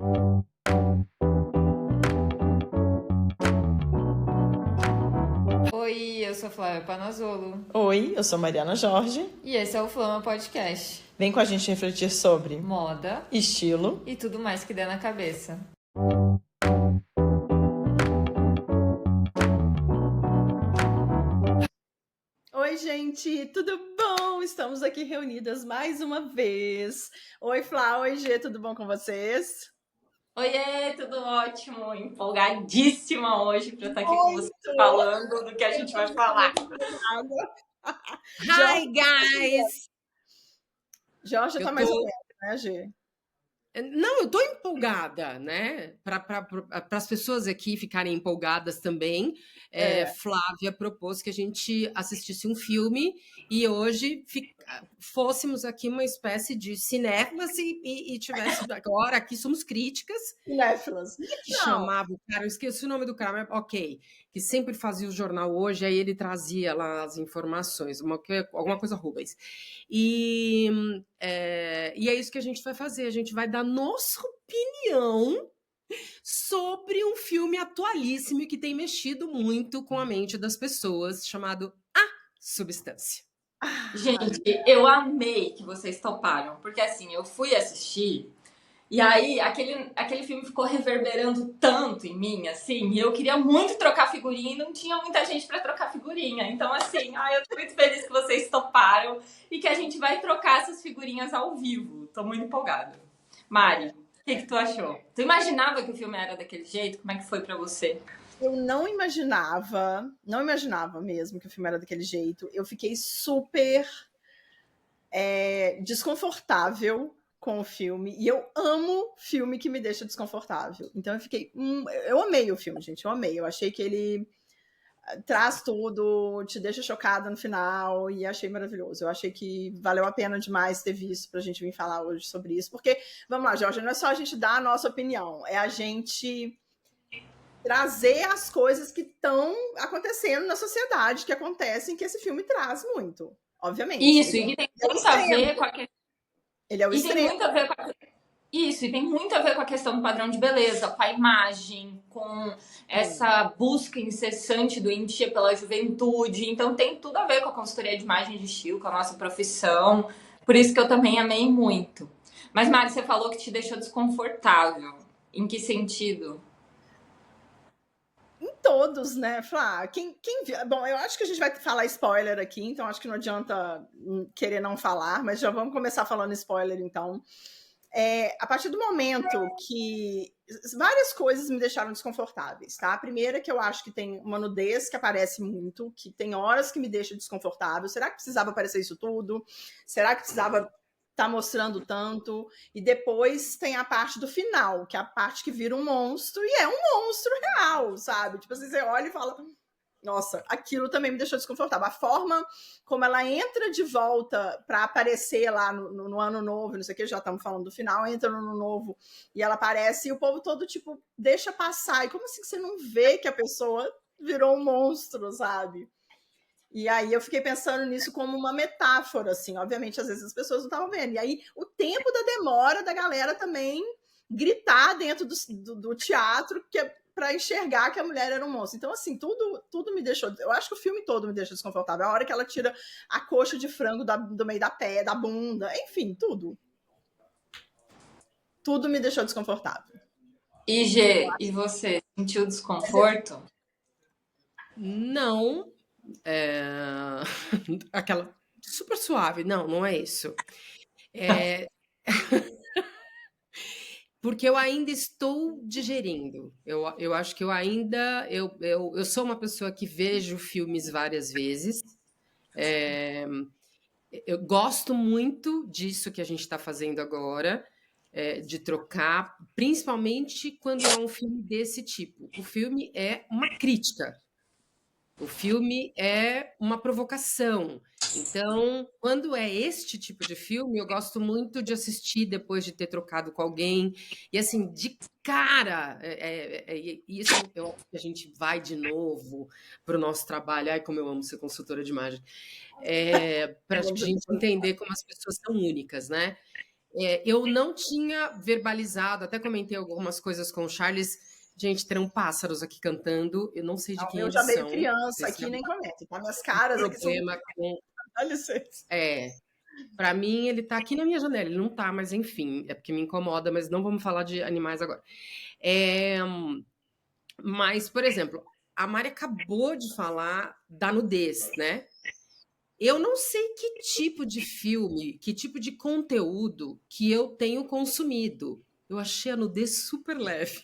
Oi, eu sou Flávia Panazzolo Oi, eu sou Mariana Jorge. e esse é o Flama Podcast. Vem com a gente refletir sobre Moda estilo. e tudo mais que der na cabeça. Oi, gente, tudo bom? Estamos aqui reunidas mais uma vez. Oi, Flá, oi, Gê, tudo bom com vocês? Oiê, tudo ótimo, empolgadíssima hoje para estar aqui com você Muito! falando do que a gente vai falar. Hi, guys! Jorge Eu tá mais ou tô- menos, né, Gê? Não, eu tô empolgada, né? Para as pessoas aqui ficarem empolgadas também, Flávia propôs que a gente assistisse um filme e hoje fôssemos aqui uma espécie de cinéfilas e tivesse agora aqui somos críticas. Cinéfilas. Que chamava o cara, eu esqueci o nome do cara, mas ok, que sempre fazia o jornal Hoje, aí ele trazia lá as informações, alguma coisa Rubens. E é isso que a gente vai fazer, a gente vai dar nossa opinião sobre um filme atualíssimo que tem mexido muito com a mente das pessoas, chamado A Substância. Gente, eu amei que vocês toparam, porque assim, eu fui assistir e aí aquele filme ficou reverberando tanto em mim, assim, e eu queria muito trocar figurinha e não tinha muita gente para trocar figurinha. Então, assim, eu tô muito feliz que vocês toparam e que a gente vai trocar essas figurinhas ao vivo. Tô muito empolgada. Mari, o que tu achou? Tu imaginava que o filme era daquele jeito? Como é que foi para você? Eu não imaginava mesmo que o filme era daquele jeito. Eu fiquei super desconfortável com o filme. E eu amo filme que me deixa desconfortável. Então eu amei o filme, gente. Eu amei. Eu achei que ele traz tudo, te deixa chocada no final e achei maravilhoso. Eu achei que valeu a pena demais ter visto pra gente vir falar hoje sobre isso. Porque, vamos lá, Jorge, não é só a gente dar a nossa opinião, é a gente trazer as coisas que estão acontecendo na sociedade, que acontecem, que esse filme traz muito, obviamente. Isso, e que tem muito a ver com a questão. Ele é o E tem extremo. muito a ver com a... Isso, e tem muito a ver com a questão do padrão de beleza, com a imagem, com essa busca incessante doentia pela juventude. Então tem tudo a ver com a consultoria de imagem de estilo, com a nossa profissão. Por isso que eu também amei muito. Mas, Mari, você falou que te deixou desconfortável. Em que sentido? Todos, né? Flá, quem viu? Bom, eu acho que a gente vai falar spoiler aqui, então acho que não adianta querer não falar, mas já vamos começar falando spoiler, então. A partir do momento que várias coisas me deixaram desconfortáveis, tá? A primeira é que eu acho que tem uma nudez que aparece muito, que tem horas que me deixa desconfortável. Será que precisava aparecer isso tudo? Será que precisava tá mostrando tanto? E depois tem a parte do final, que é a parte que vira um monstro, e é um monstro real, sabe? Tipo assim, você olha e fala, nossa, aquilo também me deixou desconfortável. A forma como ela entra de volta para aparecer lá no ano novo, não sei o que, já estamos falando do final, entra no ano novo e ela aparece e o povo todo, tipo, deixa passar. E como assim você não vê que a pessoa virou um monstro, sabe? E aí eu fiquei pensando nisso como uma metáfora, assim. Obviamente, às vezes as pessoas não estavam vendo. E aí o tempo da demora da galera também gritar dentro do teatro que para enxergar que a mulher era um monstro. Então, assim, tudo me deixou... Eu acho que o filme todo me deixa desconfortável. A hora que ela tira a coxa de frango do meio da bunda, enfim, tudo. Tudo me deixou desconfortável. E Gê, e você? Sentiu desconforto? Não, aquela super suave, não é isso. Porque eu ainda estou digerindo. Eu acho que eu sou uma pessoa que vejo filmes várias vezes. Eu gosto muito disso que a gente está fazendo agora, de trocar, principalmente quando é um filme desse tipo. O filme é uma crítica. O filme é uma provocação. Então, quando é este tipo de filme, eu gosto muito de assistir depois de ter trocado com alguém. E assim, de cara, isso eu acho que a gente vai de novo para o nosso trabalho. Ai, como eu amo ser consultora de imagem. Para a gente entender como as pessoas são únicas, né? Eu não tinha verbalizado, até comentei algumas coisas com o Charles. Gente, terão pássaros aqui cantando, eu não sei de Não, quem eu eles já meio são. criança Esse aqui, é nem comento. Tá? Minhas um caras aqui são. problema com. Dá licença. Para mim, ele tá aqui na minha janela. Ele não tá, mas enfim, é porque me incomoda, mas não vamos falar de animais agora. É, mas, por exemplo, a Mari acabou de falar da nudez, né? Eu não sei que tipo de filme, que tipo de conteúdo que eu tenho consumido. Eu achei a nudez super leve.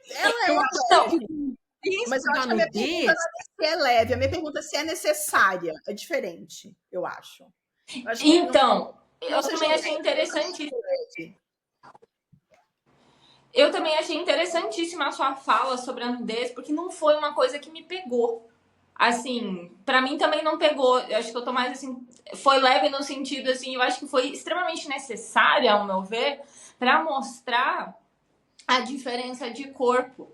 Ela Eu é Então, achei que o Mas eu texto da acho que a minha pergunta nudez. não é se é leve, a minha pergunta é se é necessária. É diferente, eu acho. Eu acho que então, não eu seja também achei leve, interessante. leve. Eu também achei interessantíssima a sua fala sobre a nudez, porque não foi uma coisa que me pegou. Assim, pra mim também não pegou. Eu acho que eu tô mais assim. Foi leve no sentido, assim, eu acho que foi extremamente necessária, ao meu ver, pra mostrar a diferença de corpo.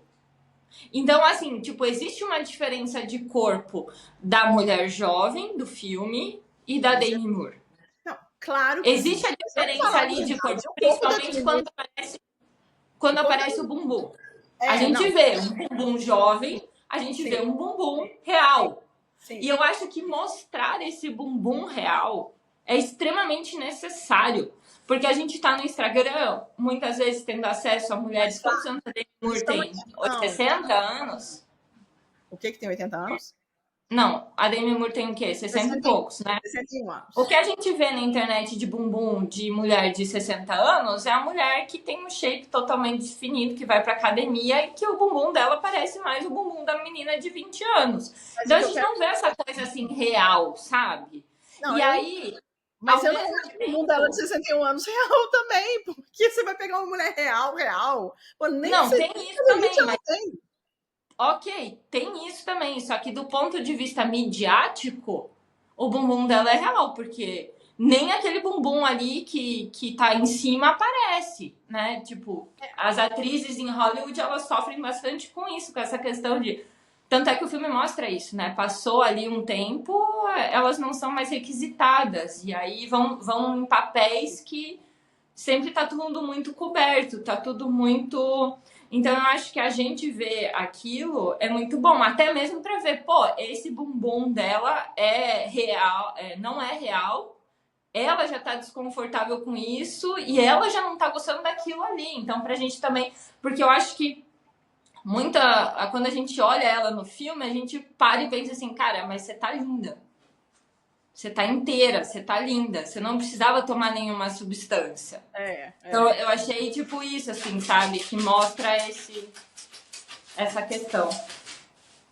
Então, assim, tipo, existe uma diferença de corpo da mulher jovem do filme e da Demi Moore. Não, claro que Existe a existe. Mas vamos diferença falar a ali de corpo, verdade. O corpo da principalmente Demi Moore, quando o corpo da... aparece o bumbum. A gente não, vê um bumbum jovem, a gente sim, vê um bumbum real. sim. E eu acho que mostrar esse bumbum real é extremamente necessário. Porque a gente tá no Instagram, muitas vezes tendo acesso a mulheres. Quantos anos a Demi Moore tem? Não. 60 anos? O que tem 80 anos? Não, a Demi Moore tem o quê? 60 e poucos, né? 61 anos. O que a gente vê na internet de bumbum de mulher de 60 anos é a mulher que tem um shape totalmente definido, que vai pra academia e que o bumbum dela parece mais o bumbum da menina de 20 anos. Mas Então o a que eu gente quero... não vê essa coisa assim real, sabe? Não, E aí, mas ao eu não mesmo acho o mundo dela de tempo... 61 anos real também, porque você vai pegar uma mulher real. Pô, nem Não, sei tem isso que também, ela mas tem. ok, tem isso também. Só que do ponto de vista midiático, o bumbum dela é real, porque nem aquele bumbum ali que tá em cima aparece, né? Tipo, as atrizes em Hollywood, elas sofrem bastante com isso, com essa questão de... Tanto é que o filme mostra isso, né? Passou ali um tempo, elas não são mais requisitadas. E aí vão em papéis que sempre tá tudo muito coberto, tá tudo muito... Então eu acho que a gente vê aquilo é muito bom, até mesmo pra ver, pô, esse bumbum dela é real, não é real, ela já tá desconfortável com isso e ela já não tá gostando daquilo ali. Então pra gente também, porque eu acho que quando a gente olha ela no filme, a gente para e pensa assim, cara, mas você tá linda. Você tá inteira, você tá linda, você não precisava tomar nenhuma substância. Então eu achei tipo isso, assim, sabe? Que mostra essa questão.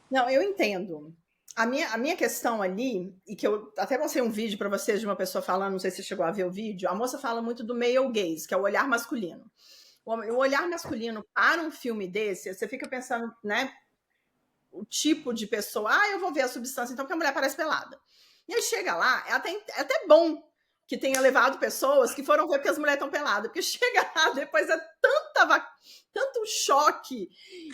Não, eu entendo. A minha questão ali, e que eu até mostrei um vídeo para vocês de uma pessoa falando, não sei se você chegou a ver o vídeo, a moça fala muito do male gaze, que é o olhar masculino. O olhar masculino para um filme desse, você fica pensando, né? O tipo de pessoa, eu vou ver a substância, então porque a mulher parece pelada. E aí chega lá, é até bom que tenha levado pessoas que foram ver porque as mulheres estão peladas, porque chega lá, depois é tanto choque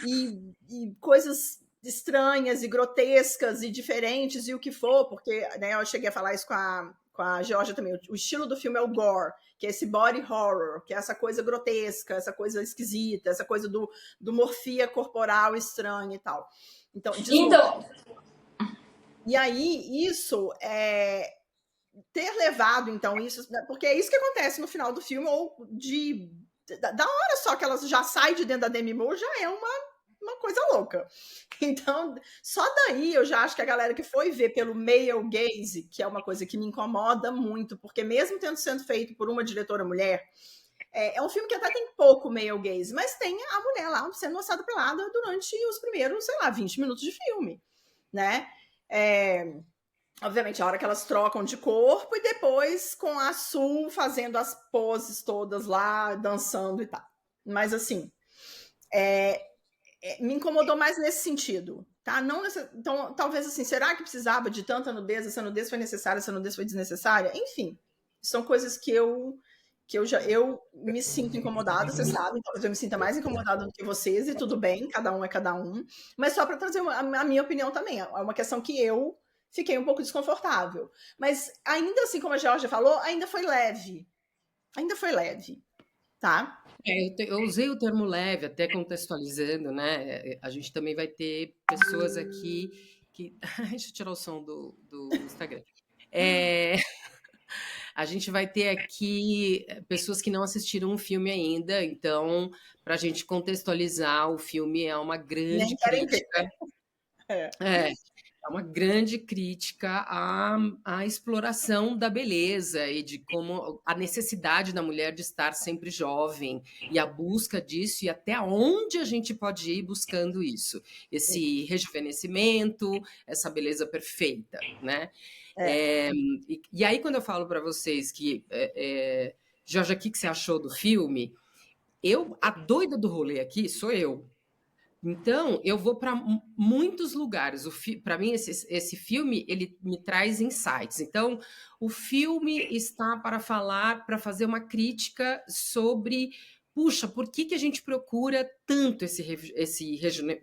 e coisas estranhas e grotescas e diferentes e o que for, porque né, eu cheguei a falar isso com a Georgia também, o estilo do filme é o gore, que é esse body horror, que é essa coisa grotesca, essa coisa esquisita, essa coisa do morfia corporal estranha e tal. Então, e aí, isso ter levado, então, isso... Porque é isso que acontece no final do filme, ou da hora só que ela já sai de dentro da Demi Moore, já é uma coisa louca. Então, só daí eu já acho que a galera que foi ver pelo male gaze, que é uma coisa que me incomoda muito, porque mesmo tendo sido feito por uma diretora mulher, é um filme que até tem pouco male gaze, mas tem a mulher lá sendo mostrada pelada durante os primeiros, 20 minutos de filme, né? Obviamente, a hora que elas trocam de corpo e depois com a Sue fazendo as poses todas lá, dançando e tal. Mas, assim, me incomodou mais nesse sentido, tá? Então, talvez, assim, será que precisava de tanta nudez? Essa nudez foi necessária, essa nudez foi desnecessária? Enfim, são coisas que eu me sinto incomodada, vocês sabem, talvez eu me sinta mais incomodada do que vocês, e tudo bem, cada um é cada um, mas só para trazer a minha opinião também, é uma questão que eu fiquei um pouco desconfortável. Mas ainda assim, como a Georgia falou, ainda foi leve. Ainda foi leve, tá? Eu usei o termo leve, até contextualizando, né? A gente também vai ter pessoas aqui que. Deixa eu tirar o som do Instagram. A gente vai ter aqui pessoas que não assistiram o filme ainda, então, para a gente contextualizar, o filme é uma grande Nem querem ver. crítica. É uma grande crítica à exploração da beleza e de como a necessidade da mulher de estar sempre jovem e a busca disso e até onde a gente pode ir buscando isso, esse rejuvenescimento, essa beleza perfeita, né? E aí, quando eu falo para vocês que, Jorge, o que você achou do filme? A doida do rolê aqui sou eu. Então, eu vou para muitos lugares. Para mim, esse filme, ele me traz insights. Então, o filme está para falar, para fazer uma crítica sobre, puxa, por que a gente procura tanto esse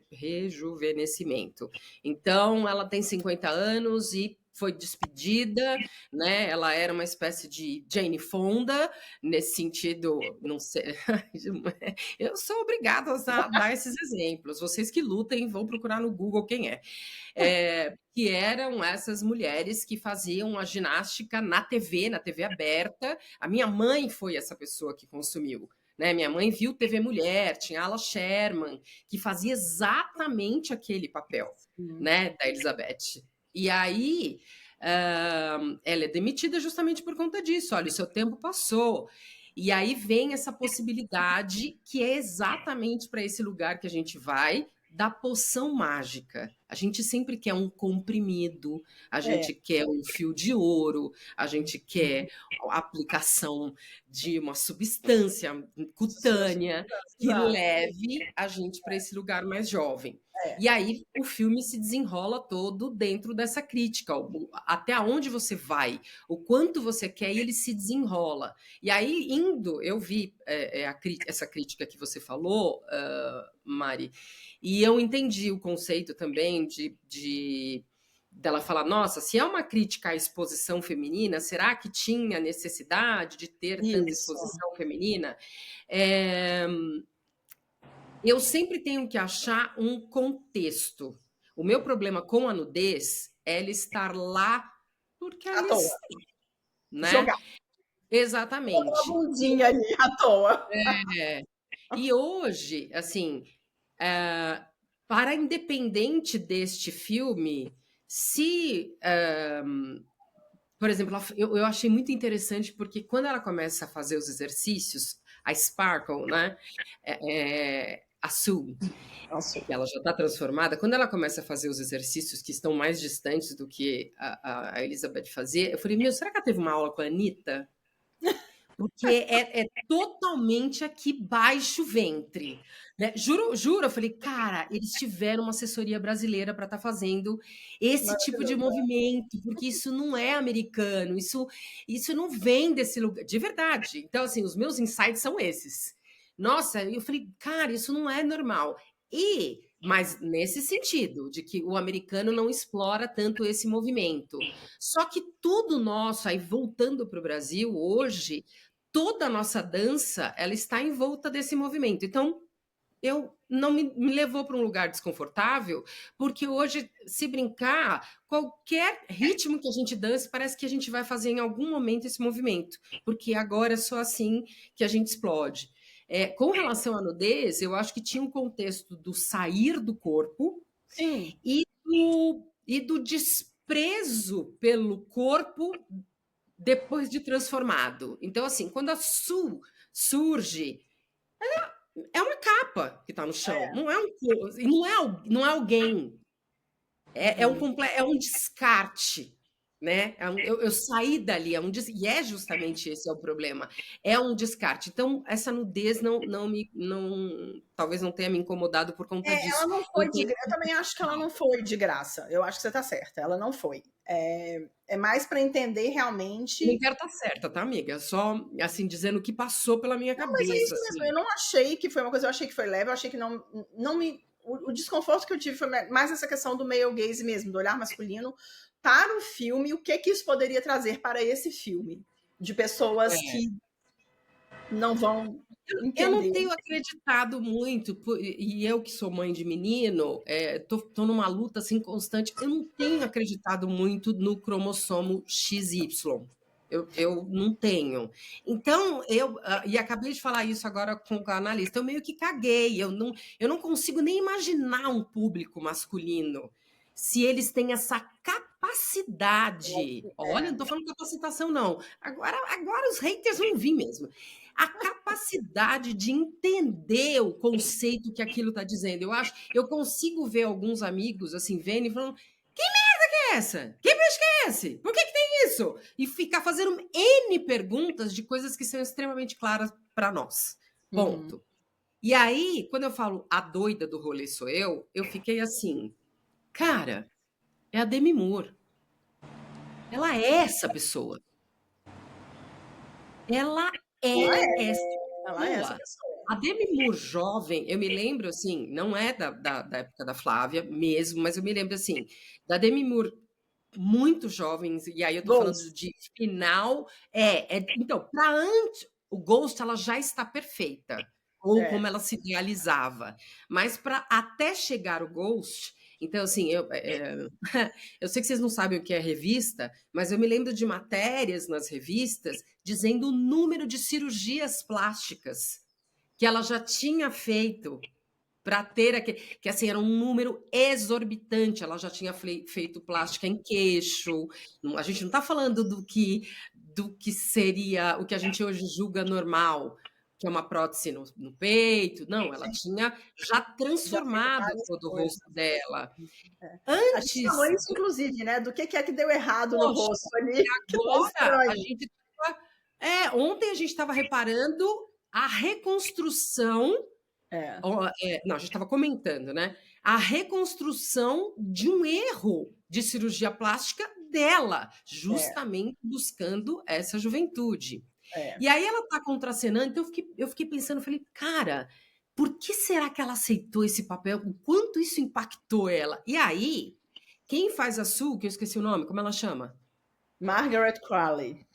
rejuvenescimento? Então, ela tem 50 anos e foi despedida, né? Ela era uma espécie de Jane Fonda, nesse sentido, não sei... Eu sou obrigada a dar esses exemplos. Vocês que lutem, vão procurar no Google quem é. Que eram essas mulheres que faziam a ginástica na TV aberta. A minha mãe foi essa pessoa que consumiu. Né? Minha mãe viu TV Mulher, tinha a Ala Sherman, que fazia exatamente aquele papel, né, da Elizabeth. E aí, ela é demitida justamente por conta disso. Olha, o seu tempo passou. E aí vem essa possibilidade, que é exatamente para esse lugar que a gente vai, da poção mágica. A gente sempre quer um comprimido, a gente quer um fio de ouro, a gente quer a aplicação de uma substância cutânea que leve a gente para esse lugar mais jovem. E aí o filme se desenrola todo dentro dessa crítica, até onde você vai, o quanto você quer, e ele se desenrola. E aí, eu vi essa crítica que você falou, Mari, e eu entendi o conceito também dela falar, nossa, se é uma crítica à exposição feminina, será que tinha necessidade de ter tanta exposição feminina? Eu sempre tenho que achar um contexto. O meu problema com a nudez é ela estar lá porque ela está, né? Jogar. Exatamente. Uma bundinha ali à toa. E hoje, assim, para independente deste filme, por exemplo, eu achei muito interessante porque quando ela começa a fazer os exercícios, a Sparkle, né? A Sue, que ela já está transformada, quando ela começa a fazer os exercícios que estão mais distantes do que a Elizabeth fazia, eu falei, será que ela teve uma aula com a Anitta? Porque é totalmente aqui baixo ventre. Né? Juro, eu falei, cara, eles tiveram uma assessoria brasileira para estar fazendo esse tipo de movimento, porque isso não é americano, isso não vem desse lugar, de verdade. Então, assim, os meus insights são esses. Nossa, eu falei, cara, isso não é normal. Mas nesse sentido, de que o americano não explora tanto esse movimento. Só que tudo nosso, aí voltando para o Brasil, hoje, toda a nossa dança, ela está em volta desse movimento. Então, não me levou para um lugar desconfortável, porque hoje, se brincar, qualquer ritmo que a gente dance, parece que a gente vai fazer em algum momento esse movimento, porque agora é só assim que a gente explode. Com relação à nudez, eu acho que tinha um contexto do sair do corpo. Sim. E do desprezo pelo corpo depois de transformado. Então, assim, quando a Sue surge, é uma capa que está no chão, não é alguém, é um descarte. Né? Eu saí dali, e é justamente esse é o problema, é um descarte. Então, essa nudez talvez não tenha me incomodado por conta disso. Ela não foi eu também acho que ela não foi de graça. Eu acho que você está certa, ela não foi. É mais para entender realmente. Não quero estar certa, tá, amiga? Só, assim, dizendo o que passou pela minha cabeça. Mas é isso assim. mesmo, eu não achei que foi uma coisa, eu achei que foi leve, eu achei que não me... O desconforto que eu tive foi mais essa questão do male gaze mesmo, do olhar masculino, para o filme, o que isso poderia trazer para esse filme? De pessoas que não vão entender. Eu não tenho acreditado muito, e eu que sou mãe de menino, tô numa luta assim constante, eu não tenho acreditado muito no cromossomo XY. Eu não tenho. Então, e acabei de falar isso agora com o analista, eu meio que caguei, eu não consigo nem imaginar um público masculino se eles têm essa capacidade. Olha, não tô falando capacitação, não. Agora os haters vão vir mesmo. A capacidade de entender o conceito que aquilo está dizendo. Eu consigo ver alguns amigos assim, vendo e falando: que merda que é essa? Que bicho que é esse? Por que tem isso? E ficar fazendo N perguntas de coisas que são extremamente claras para nós. Ponto. E aí, quando eu falo a doida do rolê sou eu fiquei assim, cara, é a Demi Moore. Ela é essa pessoa. Ela é essa pessoa. A Demi Moore jovem, eu me lembro assim, não é da época da Flávia mesmo, mas eu me lembro assim, da Demi Moore muito jovens, e aí eu tô falando de final. Então, para antes, o Ghost ela já está perfeita, ou como ela se realizava. Mas para até chegar o Ghost, então assim, eu sei que vocês não sabem o que é revista, mas eu me lembro de matérias nas revistas dizendo o número de cirurgias plásticas que ela já tinha feito para ter aquele, que assim era um número exorbitante. Ela já tinha feito plástica em queixo. A gente não está falando do que seria o que a gente hoje julga normal, que é uma prótese no peito. Não, ela tinha já transformado todo o rosto dela. A gente falou isso, inclusive, né? Do que é que deu errado no rosto ali. Agora, a gente ontem a gente estava reparando a reconstrução. Não, a gente estava comentando, né? A reconstrução de um erro de cirurgia plástica dela, justamente buscando essa juventude. E aí ela está contracenando, então eu fiquei pensando, falei, cara, por que será que ela aceitou esse papel? O quanto isso impactou ela? E aí, quem faz a Sue, que eu esqueci o nome, como ela chama? Margaret Qualley.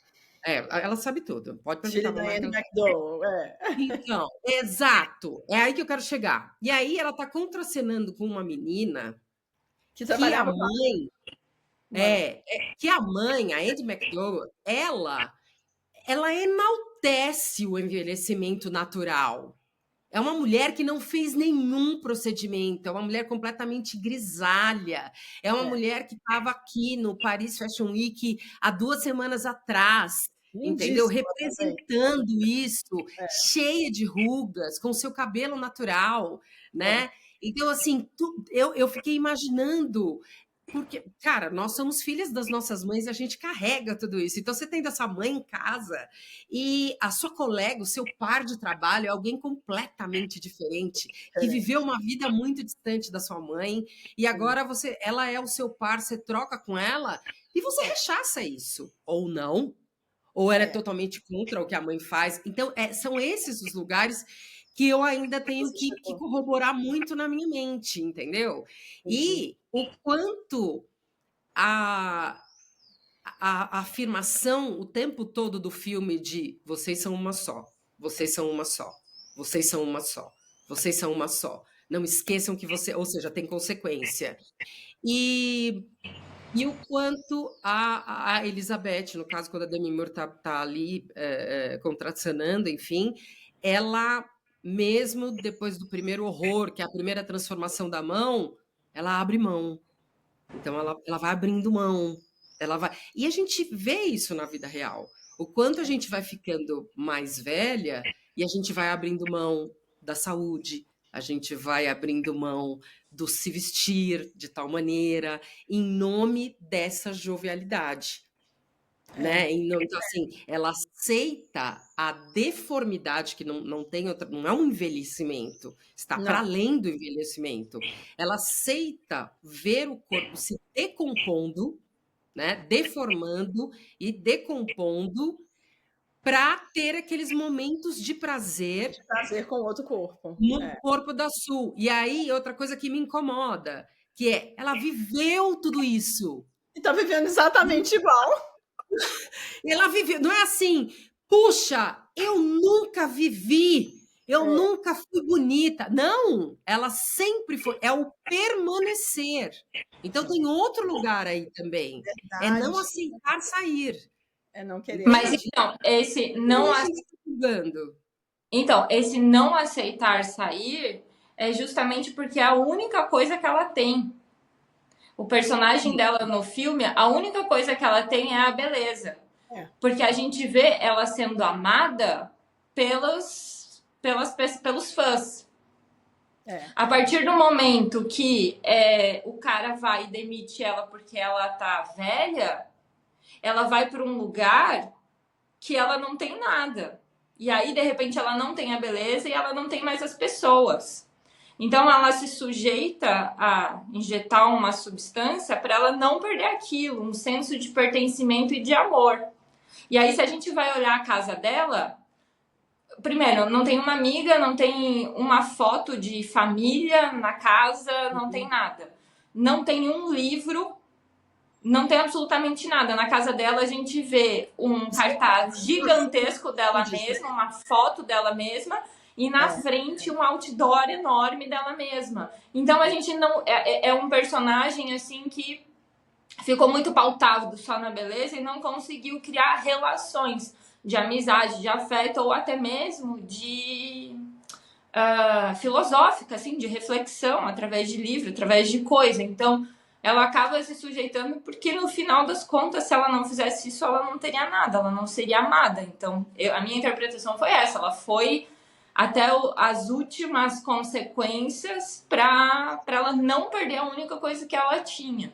Ela sabe tudo. Pode perguntar para Anne McDowell. Então, exato. É aí que eu quero chegar. E aí ela tá contracenando com uma menina que a mãe que a mãe, a Anne McDowell, ela enaltece o envelhecimento natural. É uma mulher que não fez nenhum procedimento, é uma mulher completamente grisalha, é uma mulher que estava aqui no Paris Fashion Week há 2 semanas atrás, entendeu? Representando isso, cheia de rugas, com seu cabelo natural, né? Então, assim, eu fiquei imaginando, porque, cara, nós somos filhas das nossas mães e a gente carrega tudo isso. Então, você tendo essa mãe em casa e a sua colega, o seu par de trabalho é alguém completamente diferente, que viveu uma vida muito distante da sua mãe e agora ela é o seu par, você troca com ela e você rechaça isso, ou não, ou ela é totalmente contra o que a mãe faz. Então, são esses os lugares que eu ainda tenho que corroborar muito na minha mente, entendeu? E o quanto a afirmação o tempo todo do filme de vocês são uma só, vocês são uma só, vocês são uma só, vocês são uma só. Não esqueçam que ou seja, tem consequência. E o quanto a Elizabeth, no caso, quando a Demi Moore tá ali contracenando, enfim, ela, mesmo depois do primeiro horror, que é a primeira transformação da mão, ela abre mão. Então, ela vai abrindo mão. E a gente vê isso na vida real. O quanto a gente vai ficando mais velha e a gente vai abrindo mão da saúde, a gente vai abrindo mão do se vestir de tal maneira, em nome dessa jovialidade. Né? Então, assim, ela aceita a deformidade, que não tem outra, não é um envelhecimento, está para além do envelhecimento. Ela aceita ver o corpo se decompondo, né? Deformando e decompondo para ter aqueles momentos de prazer. De prazer com outro corpo. No corpo da Sue. E aí, outra coisa que me incomoda, que ela viveu tudo isso. E tá vivendo exatamente igual. Ela viveu, não é assim, puxa, eu nunca vivi, eu nunca fui bonita. Não, ela sempre foi, é o permanecer. Então tem outro lugar aí também, é não Verdade. aceitar sair. É não querer. Mas então, esse não Não está julgando. Então, esse não aceitar sair é justamente porque é a única coisa que ela tem. O personagem dela no filme, a única coisa que ela tem é a beleza. É. Porque a gente vê ela sendo amada pelos fãs. É. A partir do momento que o cara vai e demite ela porque ela tá velha, ela vai para um lugar que ela não tem nada. E aí, de repente, ela não tem a beleza e ela não tem mais as pessoas. Então, ela se sujeita a injetar uma substância para ela não perder aquilo, um senso de pertencimento e de amor. E aí, se a gente vai olhar a casa dela, primeiro, não tem uma amiga, não tem uma foto de família na casa, não tem nada. Não tem um livro, não tem absolutamente nada. Na casa dela, a gente vê um cartaz gigantesco dela mesma, uma foto dela mesma, e na frente um outdoor enorme dela mesma. Então a gente não. É um personagem assim que ficou muito pautado só na beleza e não conseguiu criar relações de amizade, de afeto ou até mesmo de filosófica, assim, de reflexão através de livro, através de coisa. Então ela acaba se sujeitando porque no final das contas, se ela não fizesse isso, ela não teria nada, ela não seria amada. Então a minha interpretação foi essa, ela foi até as últimas consequências para ela não perder a única coisa que ela tinha.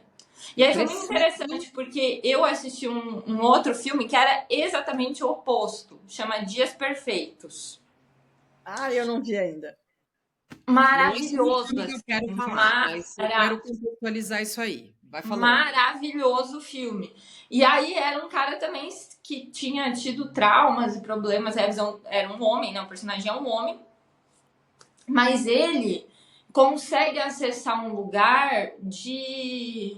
E aí foi muito interessante, porque eu assisti um outro filme que era exatamente o oposto, chama Dias Perfeitos. Ah, eu não vi ainda. Maravilhoso. Eu quero falar, mas eu quero contextualizar isso aí. Vai falando. Maravilhoso o filme. E aí era um cara também que tinha tido traumas e problemas. Era um homem, né? O personagem é um homem. Mas ele consegue acessar um lugar de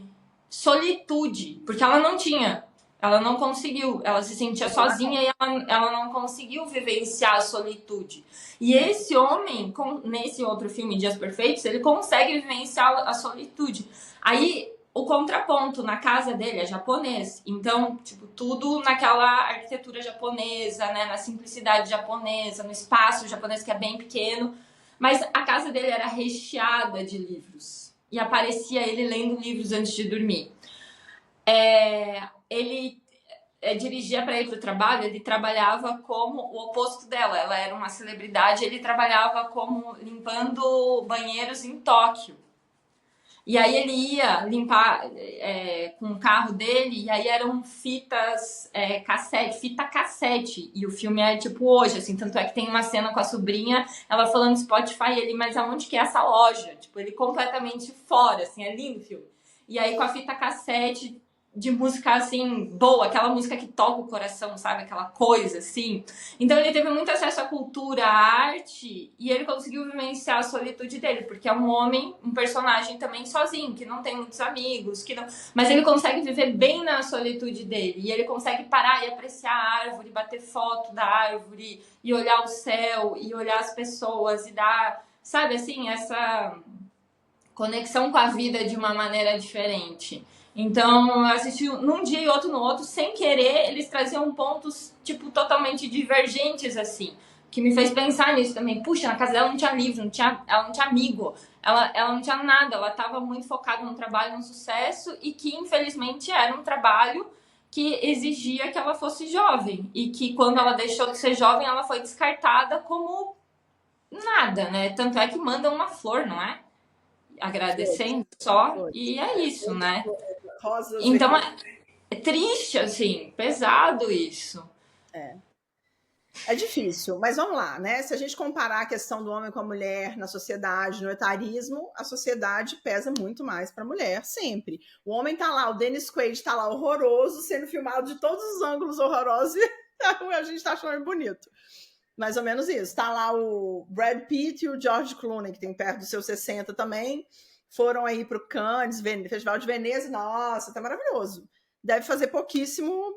solitude. Porque ela não tinha. Ela não conseguiu. Ela se sentia sozinha e ela não conseguiu vivenciar a solitude. E esse homem, nesse outro filme, Dias Perfeitos, ele consegue vivenciar a solitude. Aí o contraponto na casa dele é japonês. Então, tipo, tudo naquela arquitetura japonesa, né? Na simplicidade japonesa, no espaço japonês que é bem pequeno. Mas a casa dele era recheada de livros. E aparecia ele lendo livros antes de dormir. Ele dirigia para ir para o trabalho, ele trabalhava como o oposto dela. Ela era uma celebridade, ele trabalhava como limpando banheiros em Tóquio. E aí ele ia limpar com o carro dele, e aí eram fitas fita cassete. E o filme é tipo hoje, assim, tanto é que tem uma cena com a sobrinha, ela falando Spotify, ele, mas aonde que é essa loja? Tipo, ele completamente fora, assim, é lindo o filme. E aí com a fita cassete de música, assim, boa, aquela música que toca o coração, sabe? Aquela coisa, assim. Então ele teve muito acesso à cultura, à arte, e ele conseguiu vivenciar a solitude dele, porque é um homem, um personagem também sozinho, que não tem muitos amigos, que não... mas ele consegue viver bem na solitude dele, e ele consegue parar e apreciar a árvore, bater foto da árvore, e olhar o céu, e olhar as pessoas, e dar, sabe, assim, essa conexão com a vida de uma maneira diferente. Então, eu assisti num dia e outro no outro, sem querer, eles traziam pontos, tipo, totalmente divergentes, assim, que me fez pensar nisso também. Puxa, na casa dela não tinha livro, ela não tinha amigo, ela não tinha nada, ela estava muito focada no trabalho, no sucesso, e que, infelizmente, era um trabalho que exigia que ela fosse jovem, e que, quando ela deixou de ser jovem, ela foi descartada como nada, né? Tanto é que mandam uma flor, não é? Agradecendo só, e é isso, né? Rosas. Então é triste, assim, pesado isso. É difícil, mas vamos lá, né? Se a gente comparar a questão do homem com a mulher na sociedade, no etarismo, a sociedade pesa muito mais para a mulher, sempre. O homem tá lá, o Dennis Quaid tá lá horroroso, sendo filmado de todos os ângulos horrorosos e a gente tá achando ele bonito. Mais ou menos isso. Tá lá o Brad Pitt e o George Clooney, que tem perto dos seus 60 também. foram aí pro Cannes, Festival de Veneza, nossa, tá maravilhoso. Deve fazer pouquíssimo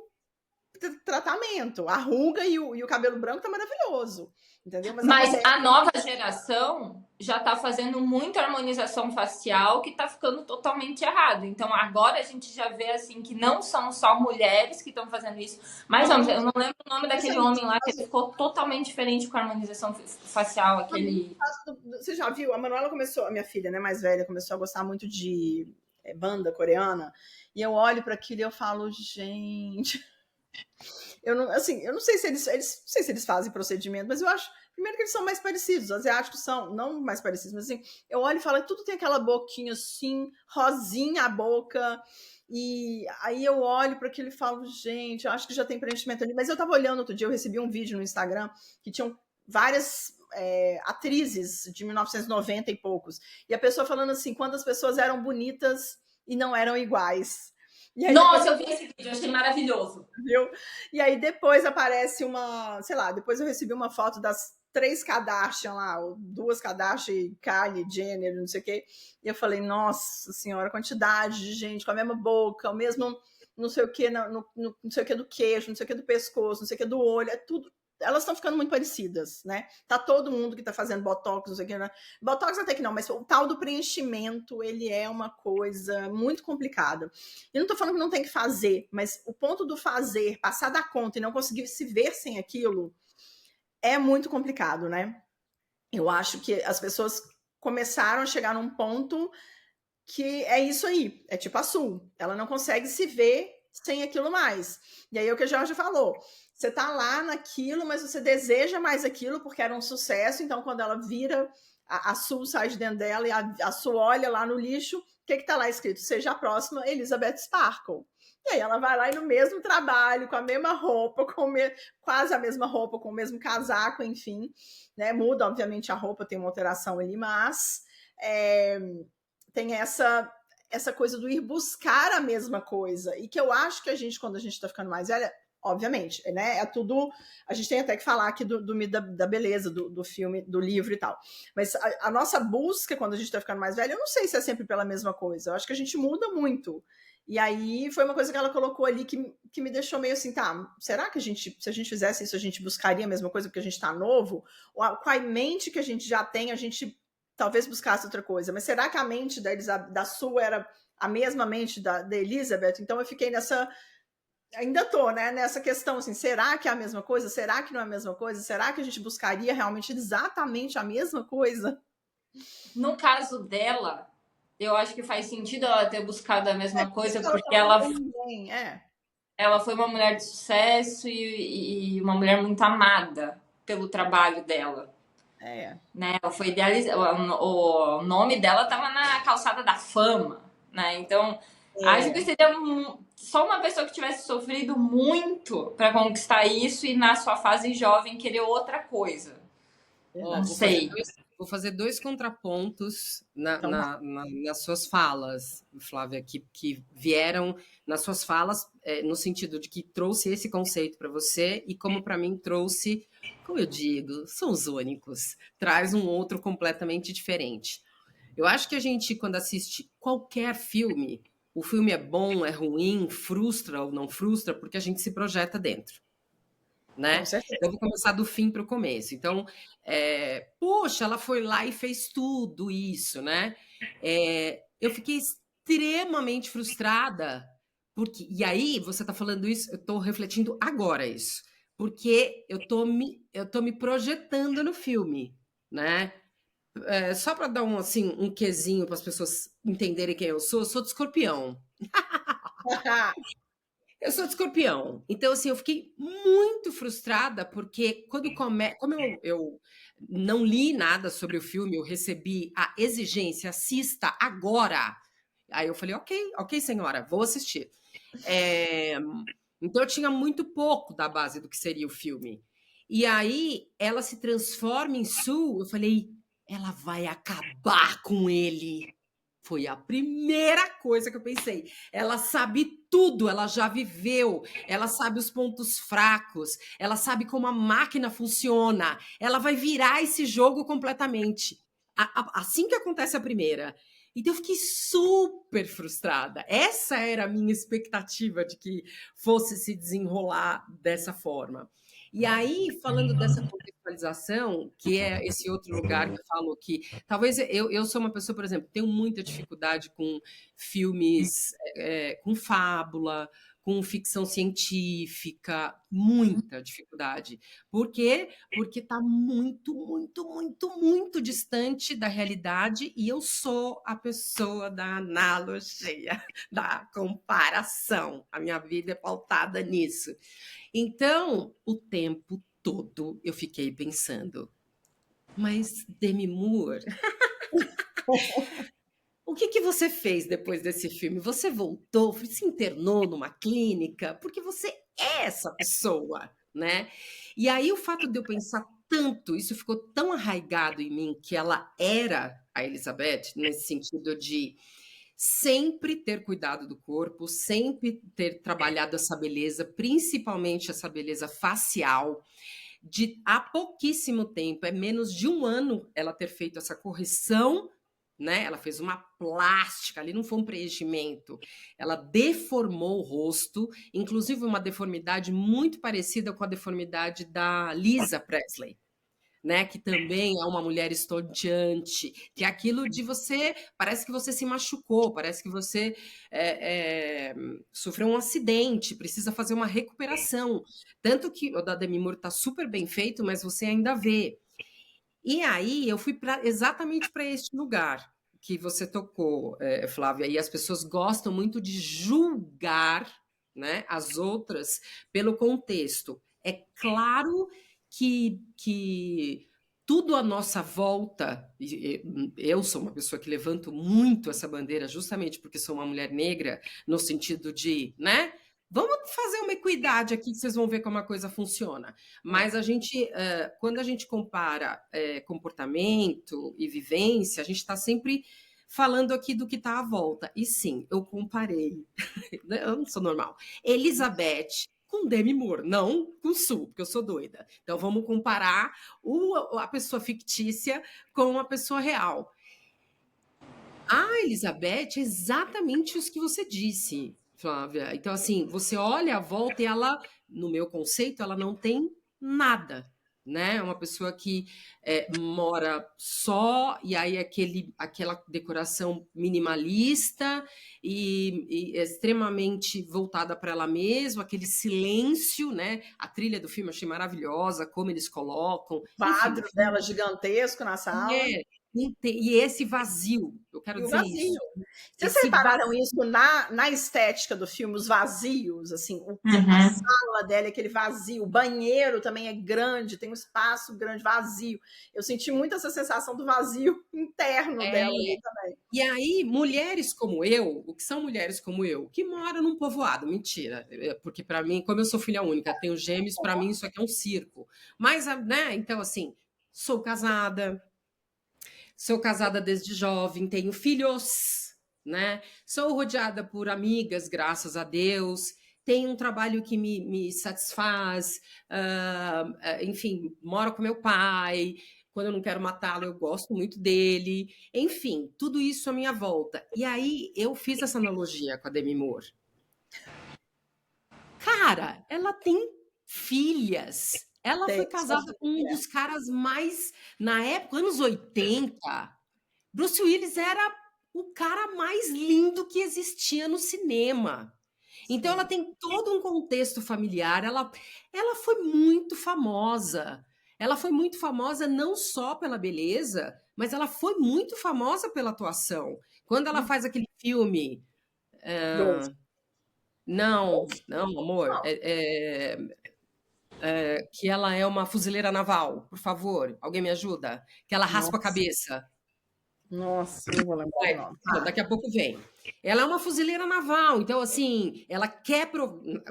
tratamento. A ruga e o cabelo branco tá maravilhoso. Entendeu? Mas a nova geração já tá fazendo muita harmonização facial que tá ficando totalmente errado. Então agora a gente já vê assim que não são só mulheres que estão fazendo isso. Mas eu não lembro o nome daquele homem lá que ficou totalmente diferente com a harmonização facial. Aquele. Você já viu? A Manuela começou, a minha filha, né, mais velha, começou a gostar muito de banda coreana. E eu olho para aquilo e eu falo, gente. Eu não sei se eles fazem procedimento, mas eu acho, primeiro, que eles são mais parecidos. Os asiáticos são, não mais parecidos, mas assim, eu olho e falo, tudo tem aquela boquinha assim, rosinha a boca. E aí eu olho para aquilo e falo, gente, eu acho que já tem preenchimento ali. Mas eu tava olhando outro dia, eu recebi um vídeo no Instagram que tinham várias atrizes de 1990 e poucos. E a pessoa falando assim, quando as pessoas eram bonitas e não eram iguais. E aí, nossa, eu vi esse vídeo, eu achei maravilhoso. Viu? E aí depois aparece sei lá, depois eu recebi uma foto das 3 Kardashian lá, 2 Kardashian, Kylie, Jenner, não sei o quê. E eu falei, nossa senhora, a quantidade de gente com a mesma boca, o mesmo não sei o quê, não sei o quê do queixo, não sei o quê do pescoço, não sei o quê do olho, é tudo. Elas estão ficando muito parecidas, né? Tá todo mundo que tá fazendo botox, não sei o que, né? Botox até que não, mas o tal do preenchimento, ele é uma coisa muito complicada. Eu não tô falando que não tem que fazer, mas o ponto do fazer, passar da conta e não conseguir se ver sem aquilo, é muito complicado, né? Eu acho que as pessoas começaram a chegar num ponto que é isso aí, é tipo a Sul. Ela não consegue se ver sem aquilo mais. E aí é o que a Jorge falou. Você tá lá naquilo, mas você deseja mais aquilo porque era um sucesso. Então, quando ela vira, a Sul sai de dentro dela e a Sul olha lá no lixo, o que tá lá escrito? Seja a próxima Elizabeth Sparkle. E aí ela vai lá e no mesmo trabalho, com a mesma roupa, quase a mesma roupa, com o mesmo casaco, enfim. Né? Muda, obviamente, a roupa, tem uma alteração ali, mas tem essa coisa do ir buscar a mesma coisa. E que eu acho que a gente, quando a gente tá ficando mais velha, obviamente, né? É tudo. A gente tem até que falar aqui do mito da beleza, do filme, do livro e tal. Mas a nossa busca, quando a gente tá ficando mais velha, eu não sei se é sempre pela mesma coisa. Eu acho que a gente muda muito. E aí foi uma coisa que ela colocou ali que me deixou meio assim, tá, será que se a gente fizesse isso, a gente buscaria a mesma coisa porque a gente tá novo? Ou com a mente que a gente já tem, a gente talvez buscasse outra coisa. Mas será que a mente da Sue era a mesma mente da Elizabeth? Então eu fiquei ainda tô, né, nessa questão, assim, será que é a mesma coisa? Será que não é a mesma coisa? Será que a gente buscaria realmente exatamente a mesma coisa? No caso dela, eu acho que faz sentido ela ter buscado a mesma coisa, porque ela foi uma mulher de sucesso e uma mulher muito amada pelo trabalho dela. Né? Ela foi idealizada, o nome dela estava na calçada da fama, né? Então, acho que seria só uma pessoa que tivesse sofrido muito para conquistar isso e na sua fase jovem querer outra coisa. Não sei. Vou fazer 2 contrapontos nas suas falas, Flávia, que vieram nas suas falas no sentido de que trouxe esse conceito para você e como para mim trouxe, como eu digo, são os únicos, traz um outro completamente diferente. Eu acho que a gente, quando assiste qualquer filme, o filme é bom, é ruim, frustra ou não frustra, porque a gente se projeta dentro. Né? Então, eu vou começar do fim para o começo. Então, poxa, ela foi lá e fez tudo isso, né? Eu fiquei extremamente frustrada, e aí você está falando isso, eu estou refletindo agora isso, porque eu tô me projetando no filme, né? Só para dar um quesinho para as pessoas entenderem quem eu sou de Escorpião. Eu sou de Escorpião. Então, assim, eu fiquei muito frustrada porque como eu não li nada sobre o filme, eu recebi a exigência, assista agora. Aí eu falei, ok, senhora, vou assistir. Então, eu tinha muito pouco da base do que seria o filme. E aí, ela se transforma em Sue, eu falei, ela vai acabar com ele. Foi a primeira coisa que eu pensei. Ela sabe tudo, ela já viveu, ela sabe os pontos fracos, ela sabe como a máquina funciona, ela vai virar esse jogo completamente. Assim que acontece a primeira. Então eu fiquei super frustrada. Essa era a minha expectativa de que fosse se desenrolar dessa forma. E aí, falando dessa contextualização, que é esse outro lugar que eu falo que talvez eu sou uma pessoa, por exemplo, tenho muita dificuldade com filmes com fábula, com ficção científica, muita dificuldade. Por quê? Porque está muito, muito, muito, muito distante da realidade e eu sou a pessoa da analogia, da comparação. A minha vida é pautada nisso. Então, o tempo todo eu fiquei pensando, mas Demi Moore, o que você fez depois desse filme? Você voltou, se internou numa clínica, porque você é essa pessoa, né? E aí o fato de eu pensar tanto, isso ficou tão arraigado em mim que ela era a Elizabeth, nesse sentido de sempre ter cuidado do corpo, sempre ter trabalhado essa beleza, principalmente essa beleza facial, de há pouquíssimo tempo, é menos de um ano ela ter feito essa correção, né? Ela fez uma plástica, ali não foi um preenchimento, ela deformou o rosto, inclusive uma deformidade muito parecida com a deformidade da Lisa Presley, né, que também é uma mulher estonteante, que é aquilo de você, parece que você se machucou, parece que você sofreu um acidente, precisa fazer uma recuperação. Tanto que o da Demi Moore está super bem feito, mas você ainda vê. E aí eu fui exatamente para este lugar que você tocou, Flávia, e as pessoas gostam muito de julgar, né, as outras pelo contexto. É claro que tudo à nossa volta, eu sou uma pessoa que levanto muito essa bandeira justamente porque sou uma mulher negra, no sentido de, né? Vamos fazer uma equidade aqui que vocês vão ver como a coisa funciona. Mas a gente, quando a gente compara comportamento e vivência, a gente está sempre falando aqui do que está à volta. E sim, eu comparei, eu não sou normal, Elizabeth com Demi Moore, não com Sue, porque eu sou doida. Então vamos comparar a pessoa fictícia com a pessoa real. A Elizabeth é exatamente isso que você disse, Flávia. Então, assim, você olha à volta e ela, no meu conceito, ela não tem nada, né? É uma pessoa que mora só, e aí aquela decoração minimalista e extremamente voltada para ela mesma, aquele silêncio, né? A trilha do filme eu achei maravilhosa, como eles colocam. O quadro dela gigantesco na sala. E esse vazio, eu quero dizer vazio. isso. Vocês repararam isso na estética do filme, os vazios, assim, a sala dela é aquele vazio, o banheiro também é grande, tem um espaço grande, vazio. Eu senti muito essa sensação do vazio interno dela ali também. E aí, mulheres como eu, o que são mulheres como eu, que moram num povoado, mentira, porque para mim, como eu sou filha única, tenho gêmeos, para mim isso aqui é um circo. Mas, né, então assim, sou casada desde jovem, tenho filhos, né? Sou rodeada por amigas, graças a Deus. Tenho um trabalho que me satisfaz. Enfim, moro com meu pai. Quando eu não quero matá-lo, eu gosto muito dele. Enfim, tudo isso à minha volta. E aí, eu fiz essa analogia com a Demi Moore. Cara, ela tem filhas. Ela foi casada com um dos caras mais... Na época, anos 80, Bruce Willis era o cara mais lindo que existia no cinema. Então, ela tem todo um contexto familiar. Ela foi muito famosa. Ela foi muito famosa não só pela beleza, mas ela foi muito famosa pela atuação. Quando ela faz aquele filme... Não, amor. Que ela é uma fuzileira naval, por favor, alguém me ajuda? Que ela raspa a cabeça. Nossa, não vou lembrar. Daqui a pouco vem. Ela é uma fuzileira naval, então assim, ela quer...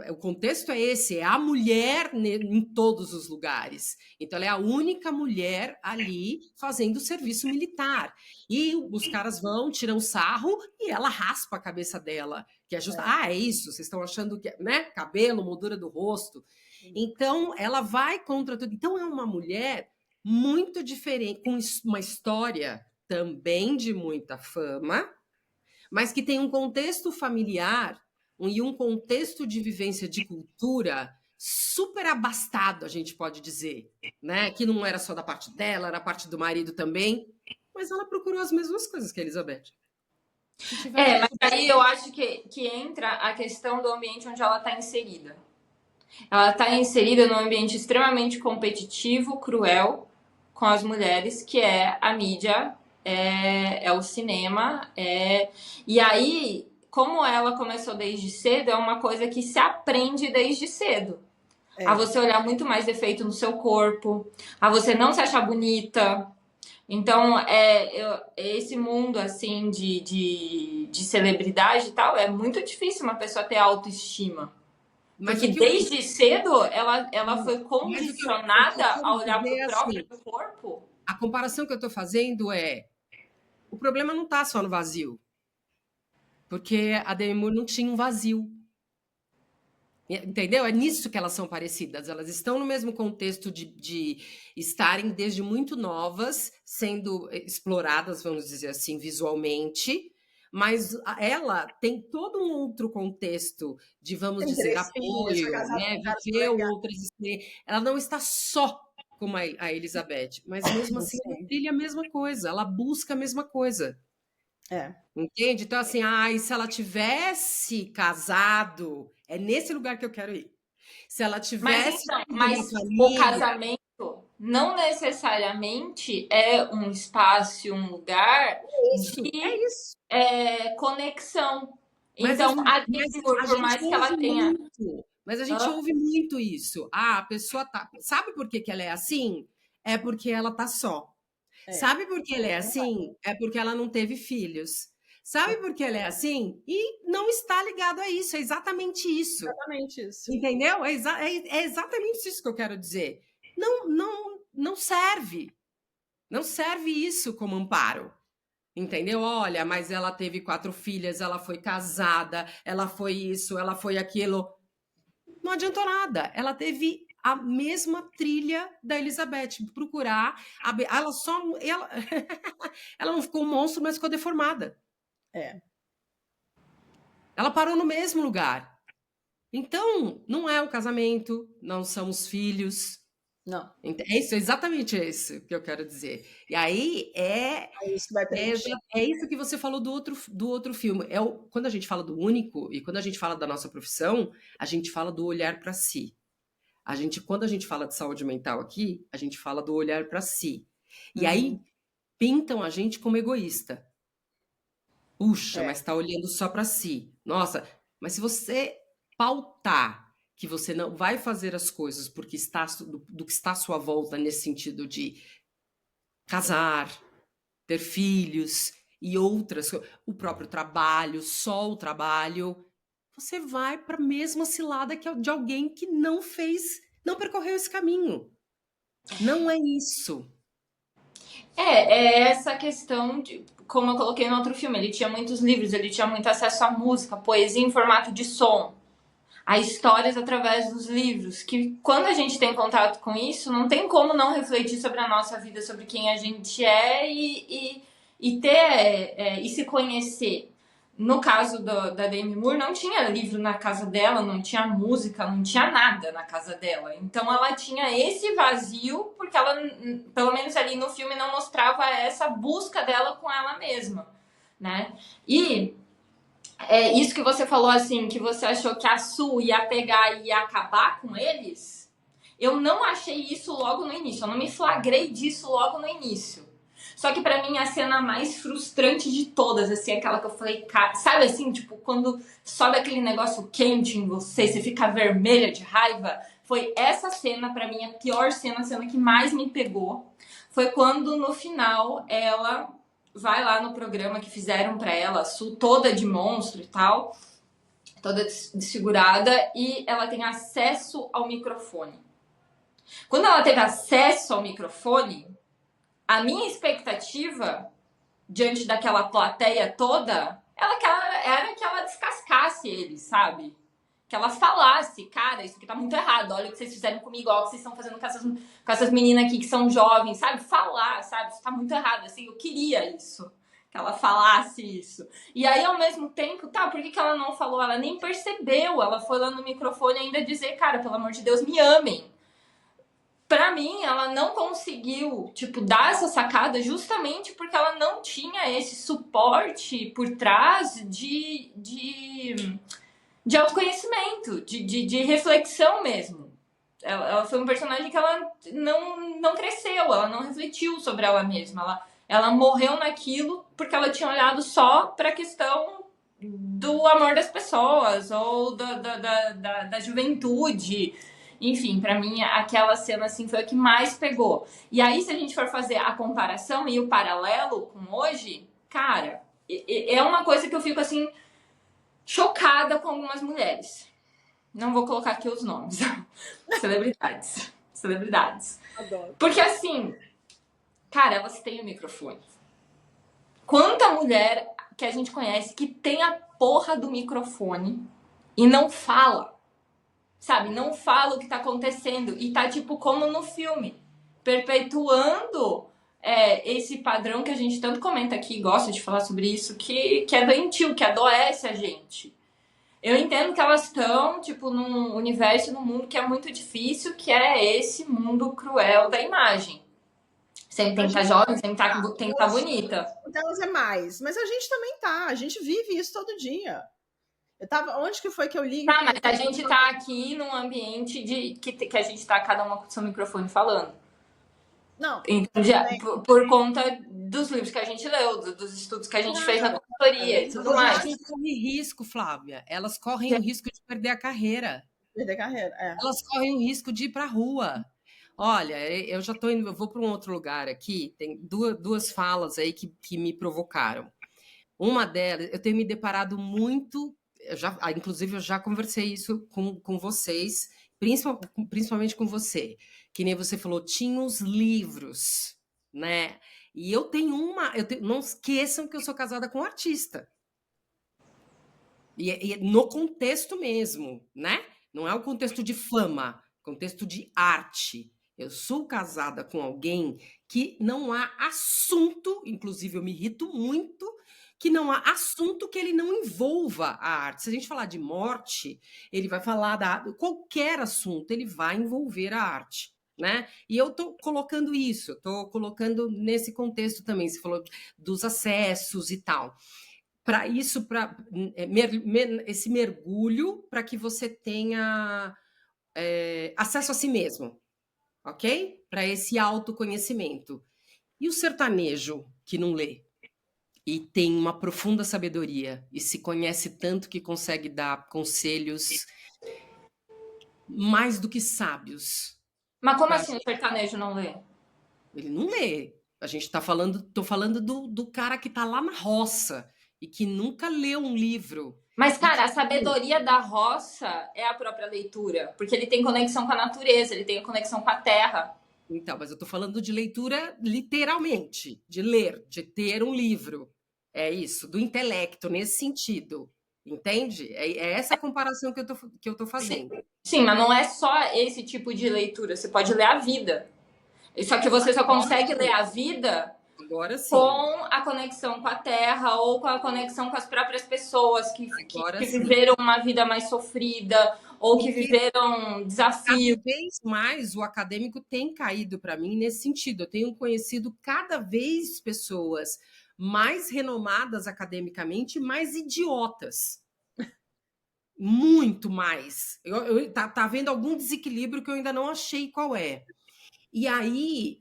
O contexto é esse, é a mulher em todos os lugares. Então ela é a única mulher ali fazendo serviço militar. E os caras vão, tiram sarro e ela raspa a cabeça dela, que é justo... é isso, vocês estão achando que... né? Cabelo, moldura do rosto... Então, ela vai contra tudo. Então, é uma mulher muito diferente, com uma história também de muita fama, mas que tem um contexto familiar e um contexto de vivência de cultura super abastado, a gente pode dizer, né? Que não era só da parte dela, era parte do marido também, mas ela procurou as mesmas coisas que a Elizabeth. Mas aí eu acho que entra a questão do ambiente onde ela está inserida. Ela está inserida num ambiente extremamente competitivo, cruel com as mulheres, que é a mídia, é o cinema. E aí, como ela começou desde cedo, é uma coisa que se aprende desde cedo. A você olhar muito mais defeito no seu corpo, a você não se achar bonita. Então, esse mundo, assim, de celebridade e tal, é muito difícil uma pessoa ter autoestima. Porque desde cedo, ela foi condicionada a olhar para o próprio corpo. A comparação que eu estou fazendo o problema não está só no vazio. Porque a Demi Moore não tinha um vazio. Entendeu? É nisso que elas são parecidas. Elas estão no mesmo contexto de estarem desde muito novas, sendo exploradas, vamos dizer assim, visualmente, mas ela tem todo um outro contexto de, vamos dizer, apoio, né? Viveu outras experiências. Ela não está só como a Elizabeth, mas mesmo assim ela trilha a mesma coisa, ela busca a mesma coisa. Entende? Então, assim, se ela tivesse casado, é nesse lugar que eu quero ir. Se ela tivesse... Mas o casamento não necessariamente é um espaço, um lugar de conexão. Então, a Demi Moore, por mais que ela tenha... Mas a gente ouve muito isso. A pessoa tá... Sabe por que ela é assim? É porque ela tá só. Sabe por que ela é assim? É porque ela não teve filhos. Sabe por que ela é assim? E não está ligado a isso. É exatamente isso. Exatamente isso. Entendeu? É exatamente isso que eu quero dizer. Não serve. Não serve isso como amparo. Entendeu? Olha, mas ela teve 4 filhas, ela foi casada, ela foi isso, ela foi aquilo. Não adiantou nada. Ela teve a mesma trilha da Elizabeth. Procurar. Ela não ficou um monstro, mas ficou deformada. Ela parou no mesmo lugar. Então, não é o casamento, não são os filhos. Não. É exatamente isso que eu quero dizer. E aí isso que você falou do outro filme. Quando a gente fala do único e quando a gente fala da nossa profissão, a gente fala do olhar para si. Quando a gente fala de saúde mental aqui, a gente fala do olhar para si. E aí pintam a gente como egoísta. Puxa, mas está olhando só para si. Nossa, mas se você pautar que você não vai fazer as coisas porque do que está à sua volta nesse sentido de casar, ter filhos e outras coisas, o próprio trabalho, só o trabalho, você vai para a mesma cilada de alguém que não percorreu esse caminho. Não é isso. É essa questão de, como eu coloquei no outro filme, ele tinha muitos livros, ele tinha muito acesso à música, poesia em formato de som, a histórias através dos livros, que quando a gente tem contato com isso, não tem como não refletir sobre a nossa vida, sobre quem a gente é e ter e se conhecer. No caso da Demi Moore, não tinha livro na casa dela, não tinha música, não tinha nada na casa dela. Então ela tinha esse vazio, porque ela, pelo menos ali no filme, não mostrava essa busca dela com ela mesma, né? E isso que você falou, assim, que você achou que a Sue ia pegar e ia acabar com eles, eu não achei isso logo no início, eu não me flagrei disso logo no início. Só que pra mim a cena mais frustrante de todas, assim, aquela que eu falei, sabe assim, tipo, quando sobe aquele negócio quente em você, você fica vermelha de raiva, foi essa cena, pra mim, a pior cena, a cena que mais me pegou, foi quando no final ela vai lá no programa que fizeram pra ela, toda de monstro e tal, toda desfigurada, e ela tem acesso ao microfone. Quando ela teve acesso ao microfone, a minha expectativa, diante daquela plateia toda, era que ela descascasse eles, sabe? que ela falasse, cara, isso aqui tá muito errado, olha o que vocês fizeram comigo, olha o que vocês estão fazendo com essas meninas aqui que são jovens, sabe? Falar, sabe? Isso tá muito errado, assim, eu queria isso, que ela falasse isso. E aí, ao mesmo tempo, tá, por que ela não falou? Ela nem percebeu, ela foi lá no microfone ainda dizer, cara, pelo amor de Deus, me amem. Pra mim, ela não conseguiu, tipo, dar essa sacada justamente porque ela não tinha esse suporte por trás de autoconhecimento, de reflexão mesmo. Ela foi um personagem que ela não cresceu, ela não refletiu sobre ela mesma. Ela morreu naquilo porque ela tinha olhado só para a questão do amor das pessoas ou da juventude. Enfim, para mim, aquela cena assim foi a que mais pegou. E aí, se a gente for fazer a comparação e o paralelo com hoje, cara, é uma coisa que eu fico assim chocada com algumas mulheres. Não vou colocar aqui os nomes. Celebridades. Adoro. Porque assim, cara, elas têm o microfone. Quanta mulher que a gente conhece que tem a porra do microfone e não fala, sabe? Não fala o que tá acontecendo e tá tipo como no filme, perpetuando esse padrão que a gente tanto comenta aqui, gosta de falar sobre isso, que é doentio, que adoece a gente. Eu entendo que elas estão, tipo, num universo, num mundo que é muito difícil, que é esse mundo cruel da imagem. Sempre tem que estar jovem, sempre tem que estar bonita. Delas é mais. Mas a gente também tá. A gente vive isso todo dia. Onde que foi que eu li? Tá, mas a gente tá aqui num ambiente que a gente tá cada uma com o seu microfone falando. Não. Então, por conta dos livros que a gente leu, dos estudos que a gente fez na consultoria e tudo mais. Elas correm risco, Flávia. Elas correm o risco de perder a carreira. Perder a carreira, Elas correm o risco de ir pra rua. Olha, eu já tô indo, eu vou para um outro lugar aqui. Tem duas falas aí que me provocaram. Uma delas, eu tenho me deparado muito, inclusive eu já conversei isso com vocês, principalmente com você, que nem você falou, tinha os livros, né? E não esqueçam que eu sou casada com um artista. E no contexto mesmo, né? Não é o contexto de fama, contexto de arte. Eu sou casada com alguém que não há assunto, inclusive eu me irrito muito, que não há assunto que ele não envolva a arte. Se a gente falar de morte, ele vai falar qualquer assunto, ele vai envolver a arte, né? E eu estou colocando isso, estou colocando nesse contexto também, você falou dos acessos e tal. Para isso, para esse mergulho, para que você tenha acesso a si mesmo, ok? Para esse autoconhecimento. E o sertanejo que não lê? E tem uma profunda sabedoria e se conhece tanto que consegue dar conselhos mais do que sábios. Mas como assim o sertanejo não lê? Ele não lê. A gente tô falando do cara que tá lá na roça e que nunca leu um livro. Mas, cara, a sabedoria da roça é a própria leitura, porque ele tem conexão com a natureza, ele tem conexão com a terra. Então, mas eu tô falando de leitura literalmente, de ler, de ter um livro. É isso, do intelecto, nesse sentido. Entende? É essa comparação que eu tô fazendo. Sim, mas não é só esse tipo de leitura. Você pode ler a vida. Só que você só consegue ler a vida agora sim, com a conexão com a terra ou com a conexão com as próprias pessoas que viveram uma vida mais sofrida ou que viveram desafios. Cada vez mais o acadêmico tem caído para mim nesse sentido. Eu tenho conhecido cada vez pessoas mais renomadas academicamente, mais idiotas. Muito mais. Tá havendo algum desequilíbrio que eu ainda não achei qual é. E aí,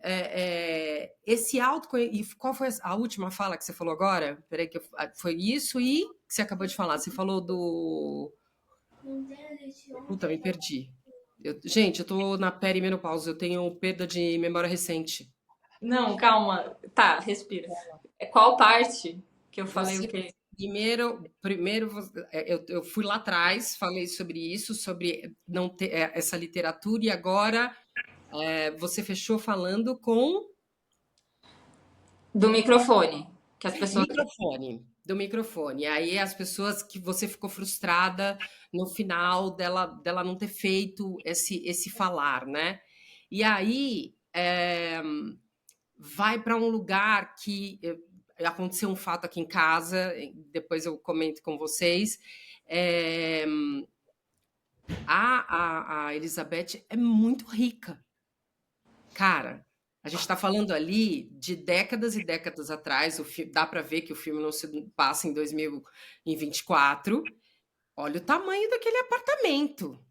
esse autoconhecimento... E qual foi a última fala que você falou agora? Peraí, foi isso e que você acabou de falar. Você falou do... Puta, me perdi. Gente, eu tô na perimenopausa, eu tenho perda de memória recente. Não, calma. Tá, respira. Qual parte que eu falei o quê? Primeiro eu fui lá atrás, falei sobre isso, sobre não ter essa literatura, e agora você fechou falando com... Do microfone. Que as pessoas... Microfone. do microfone. Aí as pessoas que você ficou frustrada no final dela não ter feito esse falar, né? E aí vai para um lugar que aconteceu um fato aqui em casa, depois eu comento com vocês. A Elizabeth é muito rica. Cara, a gente está falando ali de décadas e décadas atrás. Dá para ver que o filme não se passa em 2024. Olha o tamanho daquele apartamento.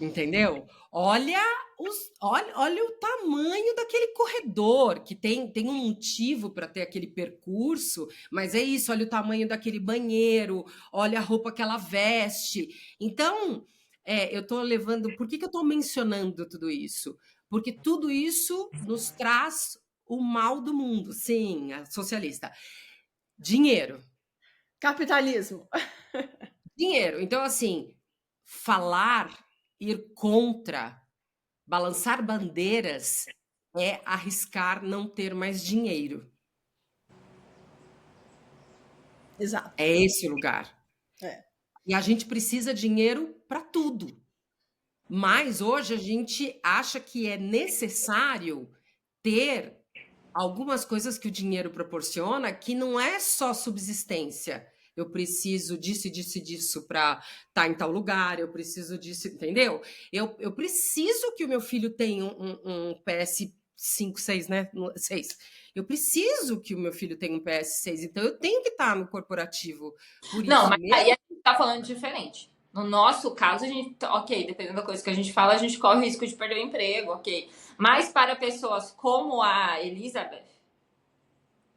Entendeu? Olha o tamanho daquele corredor, que tem um motivo para ter aquele percurso, mas é isso, olha o tamanho daquele banheiro, olha a roupa que ela veste. Então, eu estou levando. Por que eu estou mencionando tudo isso? Porque tudo isso nos traz o mal do mundo. Sim, a socialista. Dinheiro. Capitalismo. Dinheiro. Então, assim, falar, ir contra, balançar bandeiras é arriscar não ter mais dinheiro. Exato. É esse o lugar. É. E a gente precisa de dinheiro para tudo. Mas hoje a gente acha que é necessário ter algumas coisas que o dinheiro proporciona, que não é só subsistência. Eu preciso disso e disso e disso para estar em tal lugar, eu preciso disso, entendeu? Eu preciso que o meu filho tenha um PS5, 6, né? 6. Eu preciso que o meu filho tenha um PS6, então eu tenho que estar no corporativo. Por Não, isso mas mesmo. aí a gente tá falando diferente. No nosso caso, a gente, ok, dependendo da coisa que a gente fala, a gente corre o risco de perder o emprego, ok. Mas para pessoas como a Elizabeth,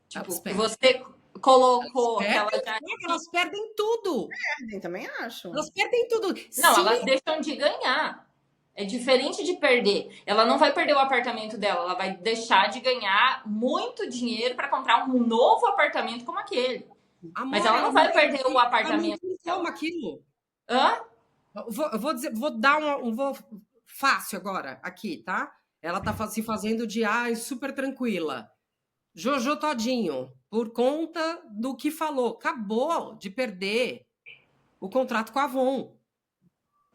tipo, que você colocou que ela já... Elas perdem tudo. Perdem, também acho. Elas perdem tudo. Não, Sim, elas deixam de ganhar. É diferente de perder. Ela não vai perder o apartamento dela, ela vai deixar de ganhar muito dinheiro para comprar um novo apartamento como aquele. amor, Mas ela não vai perder o apartamento. Calma aquilo. Hã? Eu vou dar vou fácil agora, aqui, tá? Ela tá se fazendo de super tranquila. Jojo Todinho, por conta do que falou, acabou de perder o contrato com a Avon.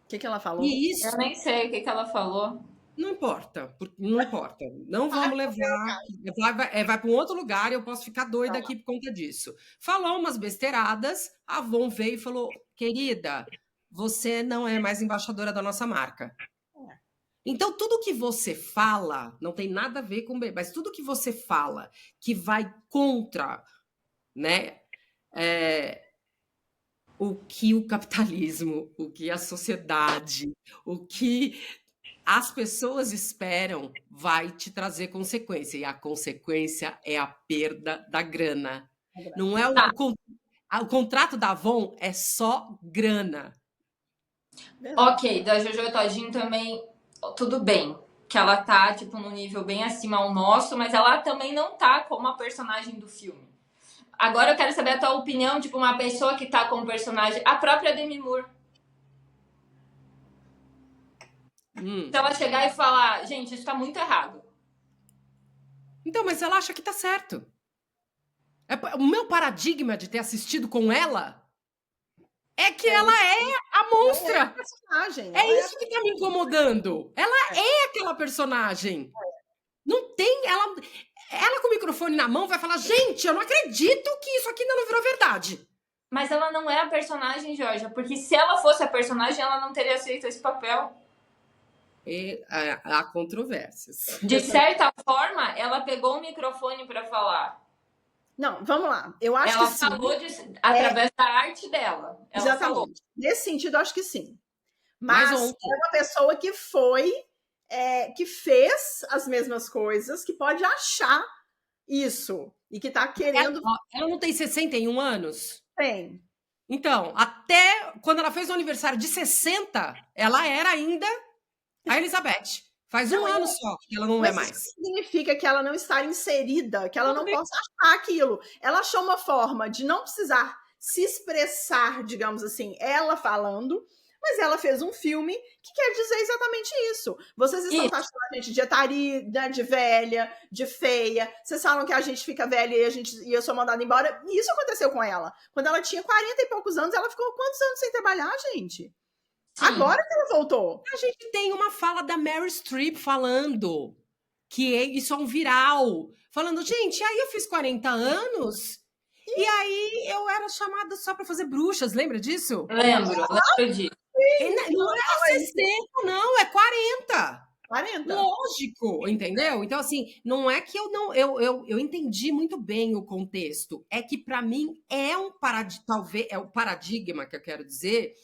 O que ela falou? E isso Eu nem sei o que ela falou. não importa, não importa. Não vamos levar. Vai para um outro lugar e eu posso ficar doida aqui por conta disso. Falou umas besteiradas, a Avon veio e falou: querida, você não é mais embaixadora da nossa marca. Então, tudo que você fala não tem nada a ver com bebê, mas tudo que você fala que vai contra, né, o que o capitalismo, o que a sociedade, o que as pessoas esperam, vai te trazer consequência. E a consequência é a perda da grana. Não é o contrato da Avon é só grana. Ok, da Jojo Todinho também, tudo bem. Que ela tá, tipo, num nível bem acima ao nosso, mas ela também não tá como a personagem do filme. Agora eu quero saber a tua opinião, tipo, uma pessoa que tá como personagem, a própria Demi Moore. Se ela chegar e falar, gente, isso tá muito errado. Então, mas ela acha que tá certo. O meu paradigma de ter assistido com ela é que ela é a monstra. É isso que tá me incomodando. Ela é aquela personagem. Não tem... Ela com o microfone na mão vai falar, gente, eu não acredito que isso aqui ainda não virou verdade. Mas ela não é a personagem, Georgia, porque se ela fosse a personagem, ela não teria aceito esse papel. E há controvérsias. De certa forma, ela pegou o microfone para falar. Não, vamos lá. Eu acho ela que sim. Ela falou através da arte dela. Ela exatamente. Falou. Nesse sentido, eu acho que sim. Mas é uma pessoa que que fez as mesmas coisas, que pode achar isso e que tá querendo... Ela não tem 61 anos? Tem. Então, até quando ela fez o aniversário de 60, ela era ainda a Elizabeth. Faz um ano só que ela não é mais. Isso significa que ela não está inserida, que ela não possa achar aquilo. Ela achou uma forma de não precisar se expressar, digamos assim, ela falando, Mas ela fez um filme que quer dizer exatamente isso. Vocês estão taxando a gente de etarida, de velha, de feia. Vocês falam que a gente fica velha e eu sou mandada embora. E isso aconteceu com ela. Quando ela tinha 40 e poucos anos, ela ficou quantos anos sem trabalhar, gente? Sim. Agora que ela voltou. A gente tem uma fala da Meryl Streep falando que isso é um viral. Falando, gente, aí eu fiz 40 anos e aí eu era chamada só para fazer bruxas. Lembra disso? Lembro disso. Não é 60, não, é 40. 40. Lógico, entendeu? Então, assim, não é que eu não. Eu entendi muito bem o contexto. É que, para mim, é um paradigma, talvez, é o paradigma que eu quero dizer.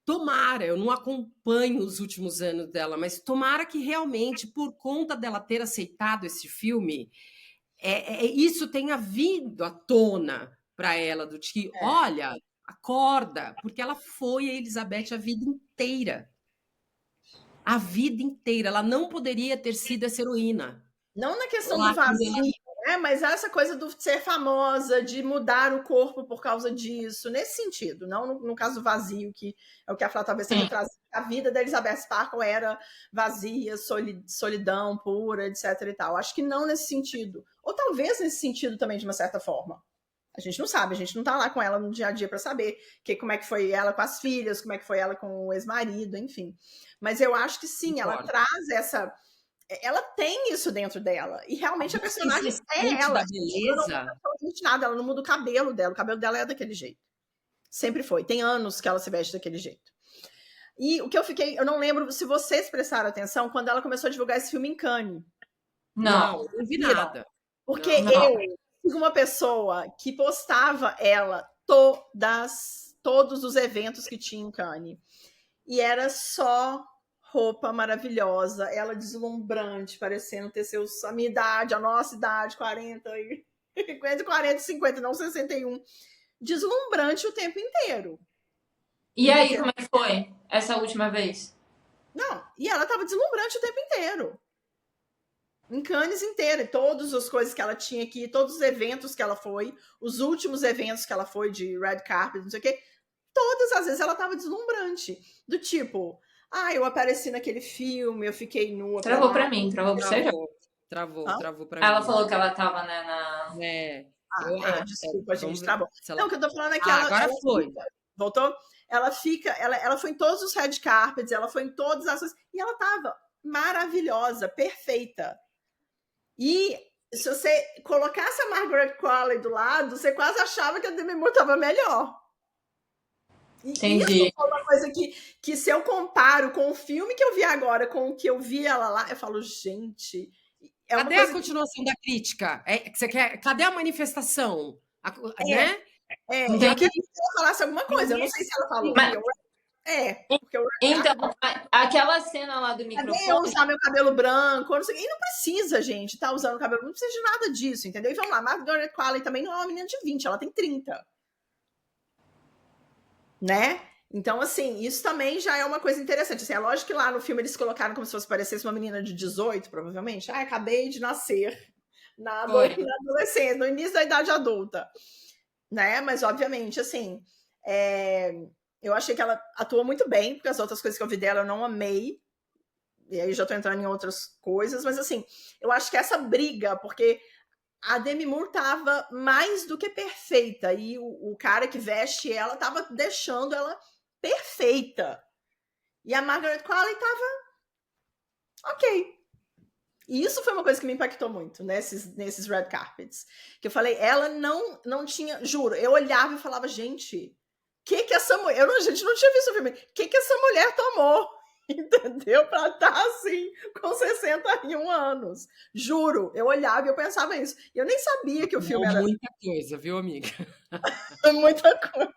Tomara, eu não acompanho os últimos anos dela, mas tomara que realmente, por conta dela ter aceitado esse filme, isso tenha vindo à tona para ela, do que, olha, acorda, porque ela foi a Elizabeth a vida inteira. A vida inteira. Ela não poderia ter sido essa heroína. Não na questão do vazio, né? Mas essa coisa do ser famosa, de mudar o corpo por causa disso, nesse sentido, não no caso do vazio, que é o que a Flá talvez tenha trazido. A vida da Elizabeth Sparkle era vazia, solidão pura, etc. e tal. Acho que não nesse sentido. Ou talvez nesse sentido também, de uma certa forma. A gente não sabe, a gente não tá lá com ela no dia a dia para saber como é que foi ela com as filhas, como é que foi ela com o ex-marido, enfim. Mas eu acho que sim, ela traz essa... Ela tem isso dentro dela. E realmente a personagem é ela. Beleza. Ela não muda o cabelo dela. O cabelo dela é daquele jeito. Sempre foi. Tem anos que ela se veste daquele jeito. E o que eu não lembro se vocês prestaram atenção quando ela começou a divulgar esse filme em Cannes. Não vi nada. Porque eu sigo uma pessoa que postava ela todos os eventos que tinha em Cannes. E era só roupa maravilhosa, ela deslumbrante, parecendo ter a minha idade, a nossa idade, 40 e 50, não 61. Deslumbrante o tempo inteiro. E aí, como é que foi essa última vez? Não, e ela tava deslumbrante o tempo inteiro. Em Cannes inteira, todas as coisas que ela tinha aqui, todos os eventos que ela foi, os últimos eventos que ela foi de red carpet, não sei o quê, todas as vezes ela tava deslumbrante. Do tipo, eu apareci naquele filme, eu fiquei nua. Travou pra mim, travou pra você? Travou pra mim. Ela falou que ela tava, né, na... Desculpa, gente, travou. Não, o que eu tô falando é que agora foi. Voltou? Ela foi em todos os red carpets, ela foi em todas as coisas, e ela tava maravilhosa, perfeita. E se você colocasse a Margaret Qualley do lado, você quase achava que a Demi Moore tava melhor. Entendi. Isso foi uma coisa que se eu comparo com o filme que eu vi agora, com o que eu vi ela lá, eu falo, gente... Cadê a continuação da crítica? Cadê a manifestação? Né? Eu queria que ela falasse alguma coisa, eu não sei se ela falou. Então, aquela cena lá do microfone... Cadê eu usar meu cabelo branco? Não sei, e não precisa, gente, tá usando cabelo, não precisa de nada disso, entendeu? E vamos lá, Margaret Qualley também não é uma menina de 20, ela tem 30. Né? Então, assim, isso também já é uma coisa interessante. Assim, é lógico que lá no filme eles colocaram como se fosse parecesse uma menina de 18, provavelmente. Acabei de nascer na adolescência, no início da idade adulta. Né? Mas, obviamente, assim, eu achei que ela atuou muito bem, porque as outras coisas que eu vi dela eu não amei. E aí já tô entrando em outras coisas. Mas, assim, eu acho que essa briga, porque... a Demi Moore tava mais do que perfeita. E o cara que veste ela tava deixando ela perfeita. E a Margaret Qualley tava ok. E isso foi uma coisa que me impactou muito nesses red carpets. Que eu falei, ela não tinha... Juro, eu olhava e falava, gente, que essa mulher... A gente não tinha visto o filme. Que essa mulher tomou? Entendeu? Pra estar assim, com 61 anos. Juro, eu olhava e eu pensava isso. E eu nem sabia que o filme era... Muita coisa, viu, amiga? Muita coisa.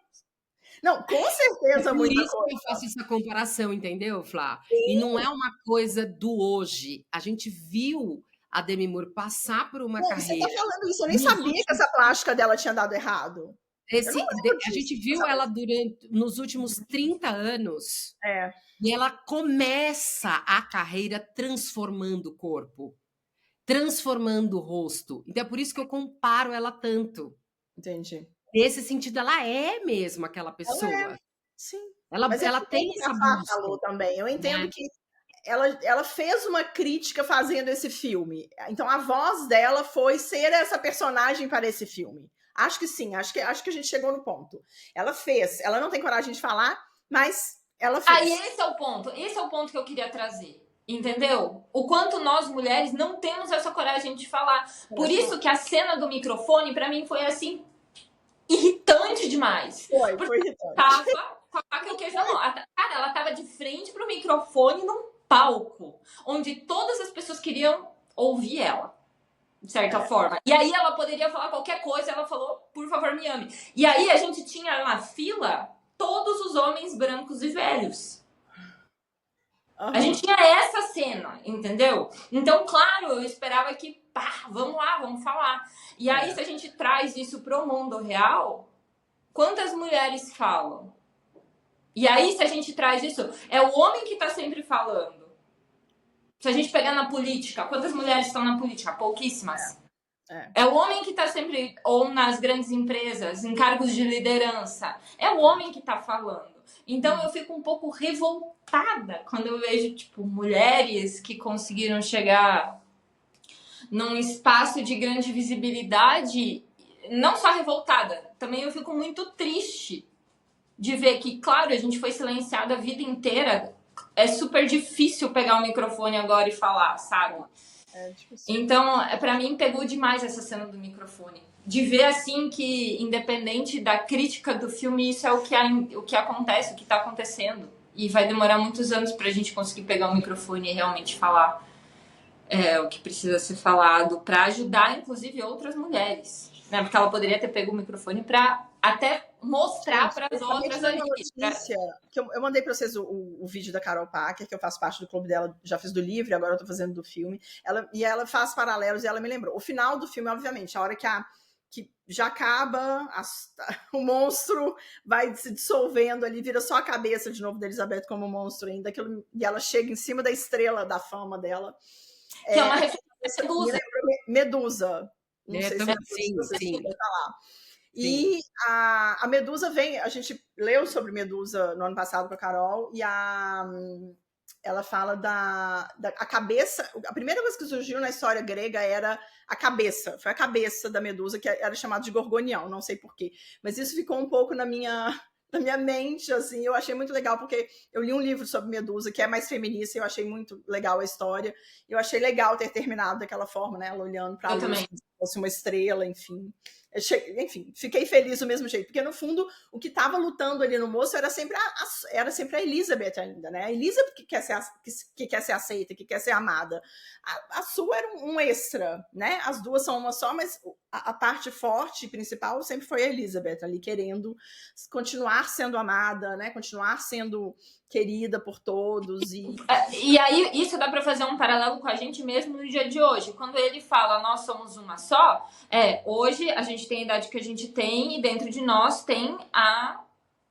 Não, com certeza muita coisa. Por isso que eu faço essa comparação, entendeu, Flá? Sim. E não é uma coisa do hoje. A gente viu a Demi Moore passar por uma carreira... Você tá falando isso, eu nem sabia que essa plástica dela tinha dado errado. A gente viu ela nos últimos 30 anos... E ela começa a carreira transformando o corpo, transformando o rosto. Então é por isso que eu comparo ela tanto. Entendi. Nesse sentido, ela é mesmo aquela pessoa. Ela é. Sim. Mas é Ela que tem o que essa a Fá busca, falou também. Eu entendo né? que ela fez uma crítica fazendo esse filme. Então a voz dela foi ser essa personagem para esse filme. Acho que sim, acho que a gente chegou no ponto. Ela fez, ela não tem coragem de falar, mas ela Aí fez. esse é o ponto que eu queria trazer. Entendeu? O quanto nós mulheres não temos essa coragem de falar. Por isso que a cena do microfone, pra mim, foi assim, irritante demais. Foi irritante. Tava com a faca e o queijo na mão. Cara, ela tava de frente pro microfone num palco, onde todas as pessoas queriam ouvir ela, de certa forma. E aí ela poderia falar qualquer coisa, ela falou, por favor, me ame. E aí a gente tinha na fila todos os homens brancos e velhos. A gente tinha essa cena, entendeu? Então, claro, eu esperava que, pá, vamos lá, vamos falar. E aí, se a gente traz isso pro mundo real, quantas mulheres falam? E aí, se a gente traz isso, é o homem que tá sempre falando. Se a gente pegar na política, quantas mulheres estão na política? Pouquíssimas. É o homem que tá sempre, ou nas grandes empresas, em cargos de liderança. É o homem que tá falando. Então eu fico um pouco revoltada quando eu vejo, tipo, mulheres que conseguiram chegar num espaço de grande visibilidade. Não só revoltada, também eu fico muito triste de ver que, claro, a gente foi silenciado a vida inteira. É super difícil pegar o microfone agora e falar, sabe? Então, pra mim, pegou demais essa cena do microfone. De ver, assim, que independente da crítica do filme, isso é o que acontece, o que tá acontecendo. E vai demorar muitos anos pra gente conseguir pegar o microfone e realmente falar o que precisa ser falado, pra ajudar, inclusive, outras mulheres. Né? Porque ela poderia ter pego o microfone pra até mostrar para as outras ali. Notícia, que eu mandei para vocês o vídeo da Carol Packer, que eu faço parte do clube dela, já fiz do livro, e agora eu tô fazendo do filme. Ela faz paralelos e ela me lembrou. O final do filme, obviamente, a hora que já acaba, o monstro vai se dissolvendo ali, vira só a cabeça de novo da Elizabeth como monstro ainda, e ela chega em cima da estrela da fama dela. Que é uma referência a Medusa. Medusa. Não sei se você falar. E a Medusa vem, a gente leu sobre Medusa no ano passado com a Carol, e ela fala a cabeça. A primeira coisa que surgiu na história grega era a cabeça, foi a cabeça da Medusa, que era chamada de Gorgonião, não sei porquê. Mas isso ficou um pouco na minha mente, assim, eu achei muito legal, porque eu li um livro sobre Medusa, que é mais feminista, e eu achei muito legal a história. Eu achei legal ter terminado daquela forma, né? Ela olhando para a luz, como se fosse uma estrela, enfim. Enfim, fiquei feliz do mesmo jeito, porque no fundo o que estava lutando ali no moço era sempre a Elizabeth ainda, né? A Elizabeth que quer ser aceita, que quer ser amada. A Sue era um extra, né? As duas são uma só, mas a parte forte principal sempre foi a Elizabeth ali querendo continuar sendo amada, né? Continuar sendo querida por todos. E aí, isso dá para fazer um paralelo com a gente mesmo no dia de hoje. Quando ele fala, nós somos uma só, hoje a gente tem a idade que a gente tem e dentro de nós tem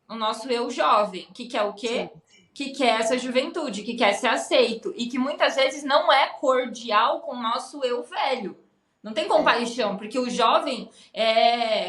o nosso eu jovem, que quer o quê? Sim. Que quer essa juventude, que quer ser aceito e que muitas vezes não é cordial com o nosso eu velho. Não tem compaixão, porque o jovem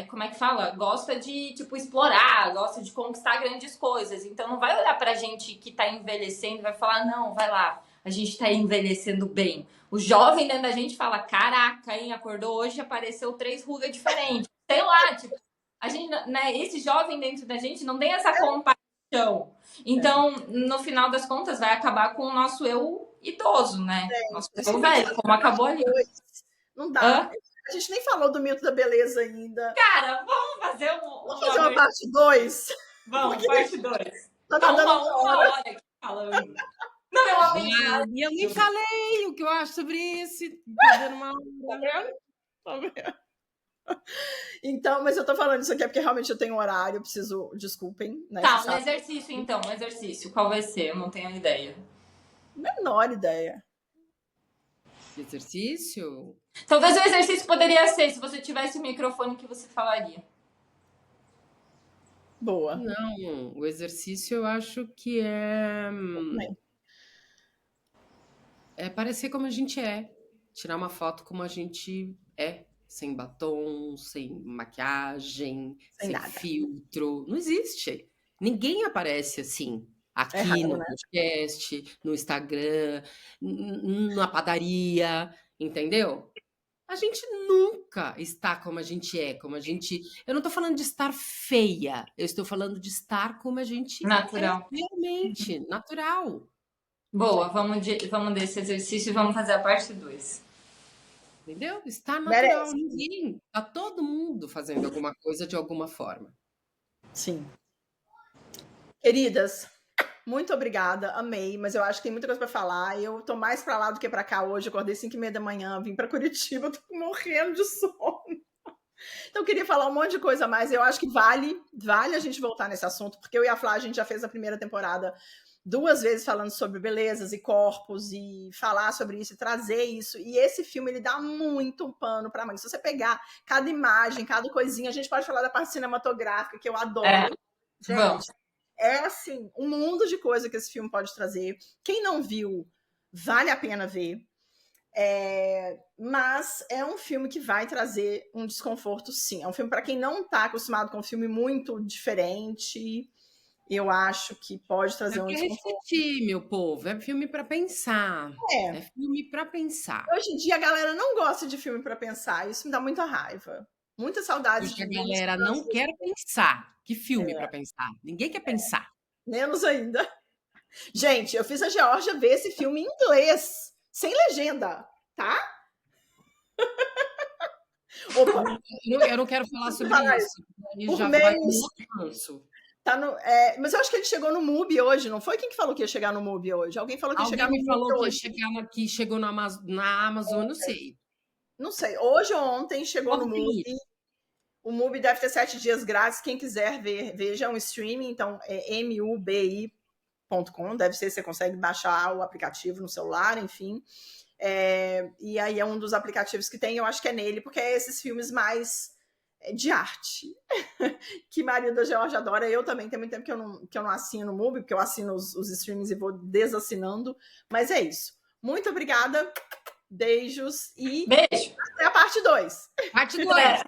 como é que fala? Gosta de, tipo, explorar, gosta de conquistar grandes coisas. Então não vai olhar pra gente que tá envelhecendo e vai falar, não, vai lá, a gente tá envelhecendo bem. O jovem dentro da gente fala, caraca, hein, acordou hoje e apareceu 3 rugas diferentes. Sei lá, tipo, a gente, né, esse jovem dentro da gente não tem essa compaixão. Então, no final das contas, vai acabar com o nosso eu idoso, né? Nosso eu velho, como acabou ali. Não dá. A gente nem falou do mito da beleza ainda. Cara, vamos fazer uma parte 2? Vamos, parte 2. Tá dando uma hora aqui falando. Não, eu amei. E eu nem falei o que eu acho sobre isso. Tá dando uma hora. Tá vendo? Então, mas eu tô falando isso aqui porque realmente eu tenho um horário, eu preciso, desculpem. Né, tá, um exercício então, um exercício. Qual vai ser? Eu não tenho ideia. Menor ideia. Exercício? Talvez o exercício poderia ser se você tivesse o microfone que você falaria. Boa. Não, o exercício eu acho que é parecer como a gente é. Tirar uma foto como a gente é. Sem batom, sem maquiagem, sem filtro. Não existe. Ninguém aparece assim, aqui raro, no né? podcast, no Instagram, na padaria, entendeu? A gente nunca está como a gente é, como a gente. Eu não estou falando de estar feia, eu estou falando de estar como a gente é Natural. realmente, natural. Boa, vamos desse exercício e vamos fazer a parte 2. Entendeu? Está natural. Merece. Ninguém. Está todo mundo fazendo alguma coisa de alguma forma. Sim. Queridas, muito obrigada, amei, mas eu acho que tem muita coisa para falar. Eu tô mais para lá do que para cá hoje. Acordei 5h30 da manhã, vim para Curitiba, tô morrendo de sono. Então, eu queria falar um monte de coisa a mais. Eu acho que vale a gente voltar nesse assunto, porque eu e a Flá, a gente já fez a primeira temporada 2 vezes falando sobre belezas e corpos e falar sobre isso e trazer isso. E esse filme, ele dá muito pano para manga. Se você pegar cada imagem, cada coisinha, a gente pode falar da parte cinematográfica, que eu adoro. Vamos. Gente, é assim, um mundo de coisa que esse filme pode trazer. Quem não viu, vale a pena ver. Mas é um filme que vai trazer um desconforto, sim. É um filme para quem não está acostumado com um filme muito diferente. Eu acho que pode trazer um É desconforto. refletir, meu povo. É filme para pensar. É. É filme para pensar. Hoje em dia a galera não gosta de filme para pensar. Isso me dá muita raiva. Muita saudade Porque de a filmes galera não quer pensar. Que filme para pensar? Ninguém quer pensar. menos ainda. Gente, eu fiz a Georgia ver esse filme em inglês, sem legenda, tá? Opa, Eu não quero falar sobre falar isso. Aí por já vai com mês. outro ranço. Tá no, mas eu acho que ele chegou no MUBI hoje, não foi? Quem que falou que ia chegar no MUBI hoje? Alguém falou que ia Alguém chegar no me MUBI falou que ia hoje. chegar que chegou na Amazon, não sei. Não sei, hoje ou ontem chegou no Povo tem MUBI. isso. O MUBI deve ter 7 dias grátis. Quem quiser ver, veja um streaming. Então, é mubi.com. Deve ser, você consegue baixar o aplicativo no celular, enfim. E aí é um dos aplicativos que tem, eu acho que é nele, porque é esses filmes mais de arte. Que marido da Georgia adora. Eu também, tem muito tempo que eu não assino o MUBI, porque eu assino os streamings e vou desassinando. Mas é isso. Muito obrigada. Beijos e Beijo. até a parte 2. Parte 2.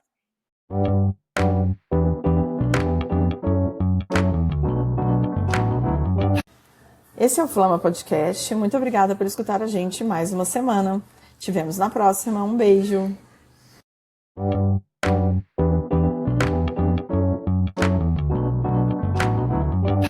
Esse é o Flama Podcast. Muito obrigada por escutar a gente mais uma semana. Te vemos na próxima. Um beijo.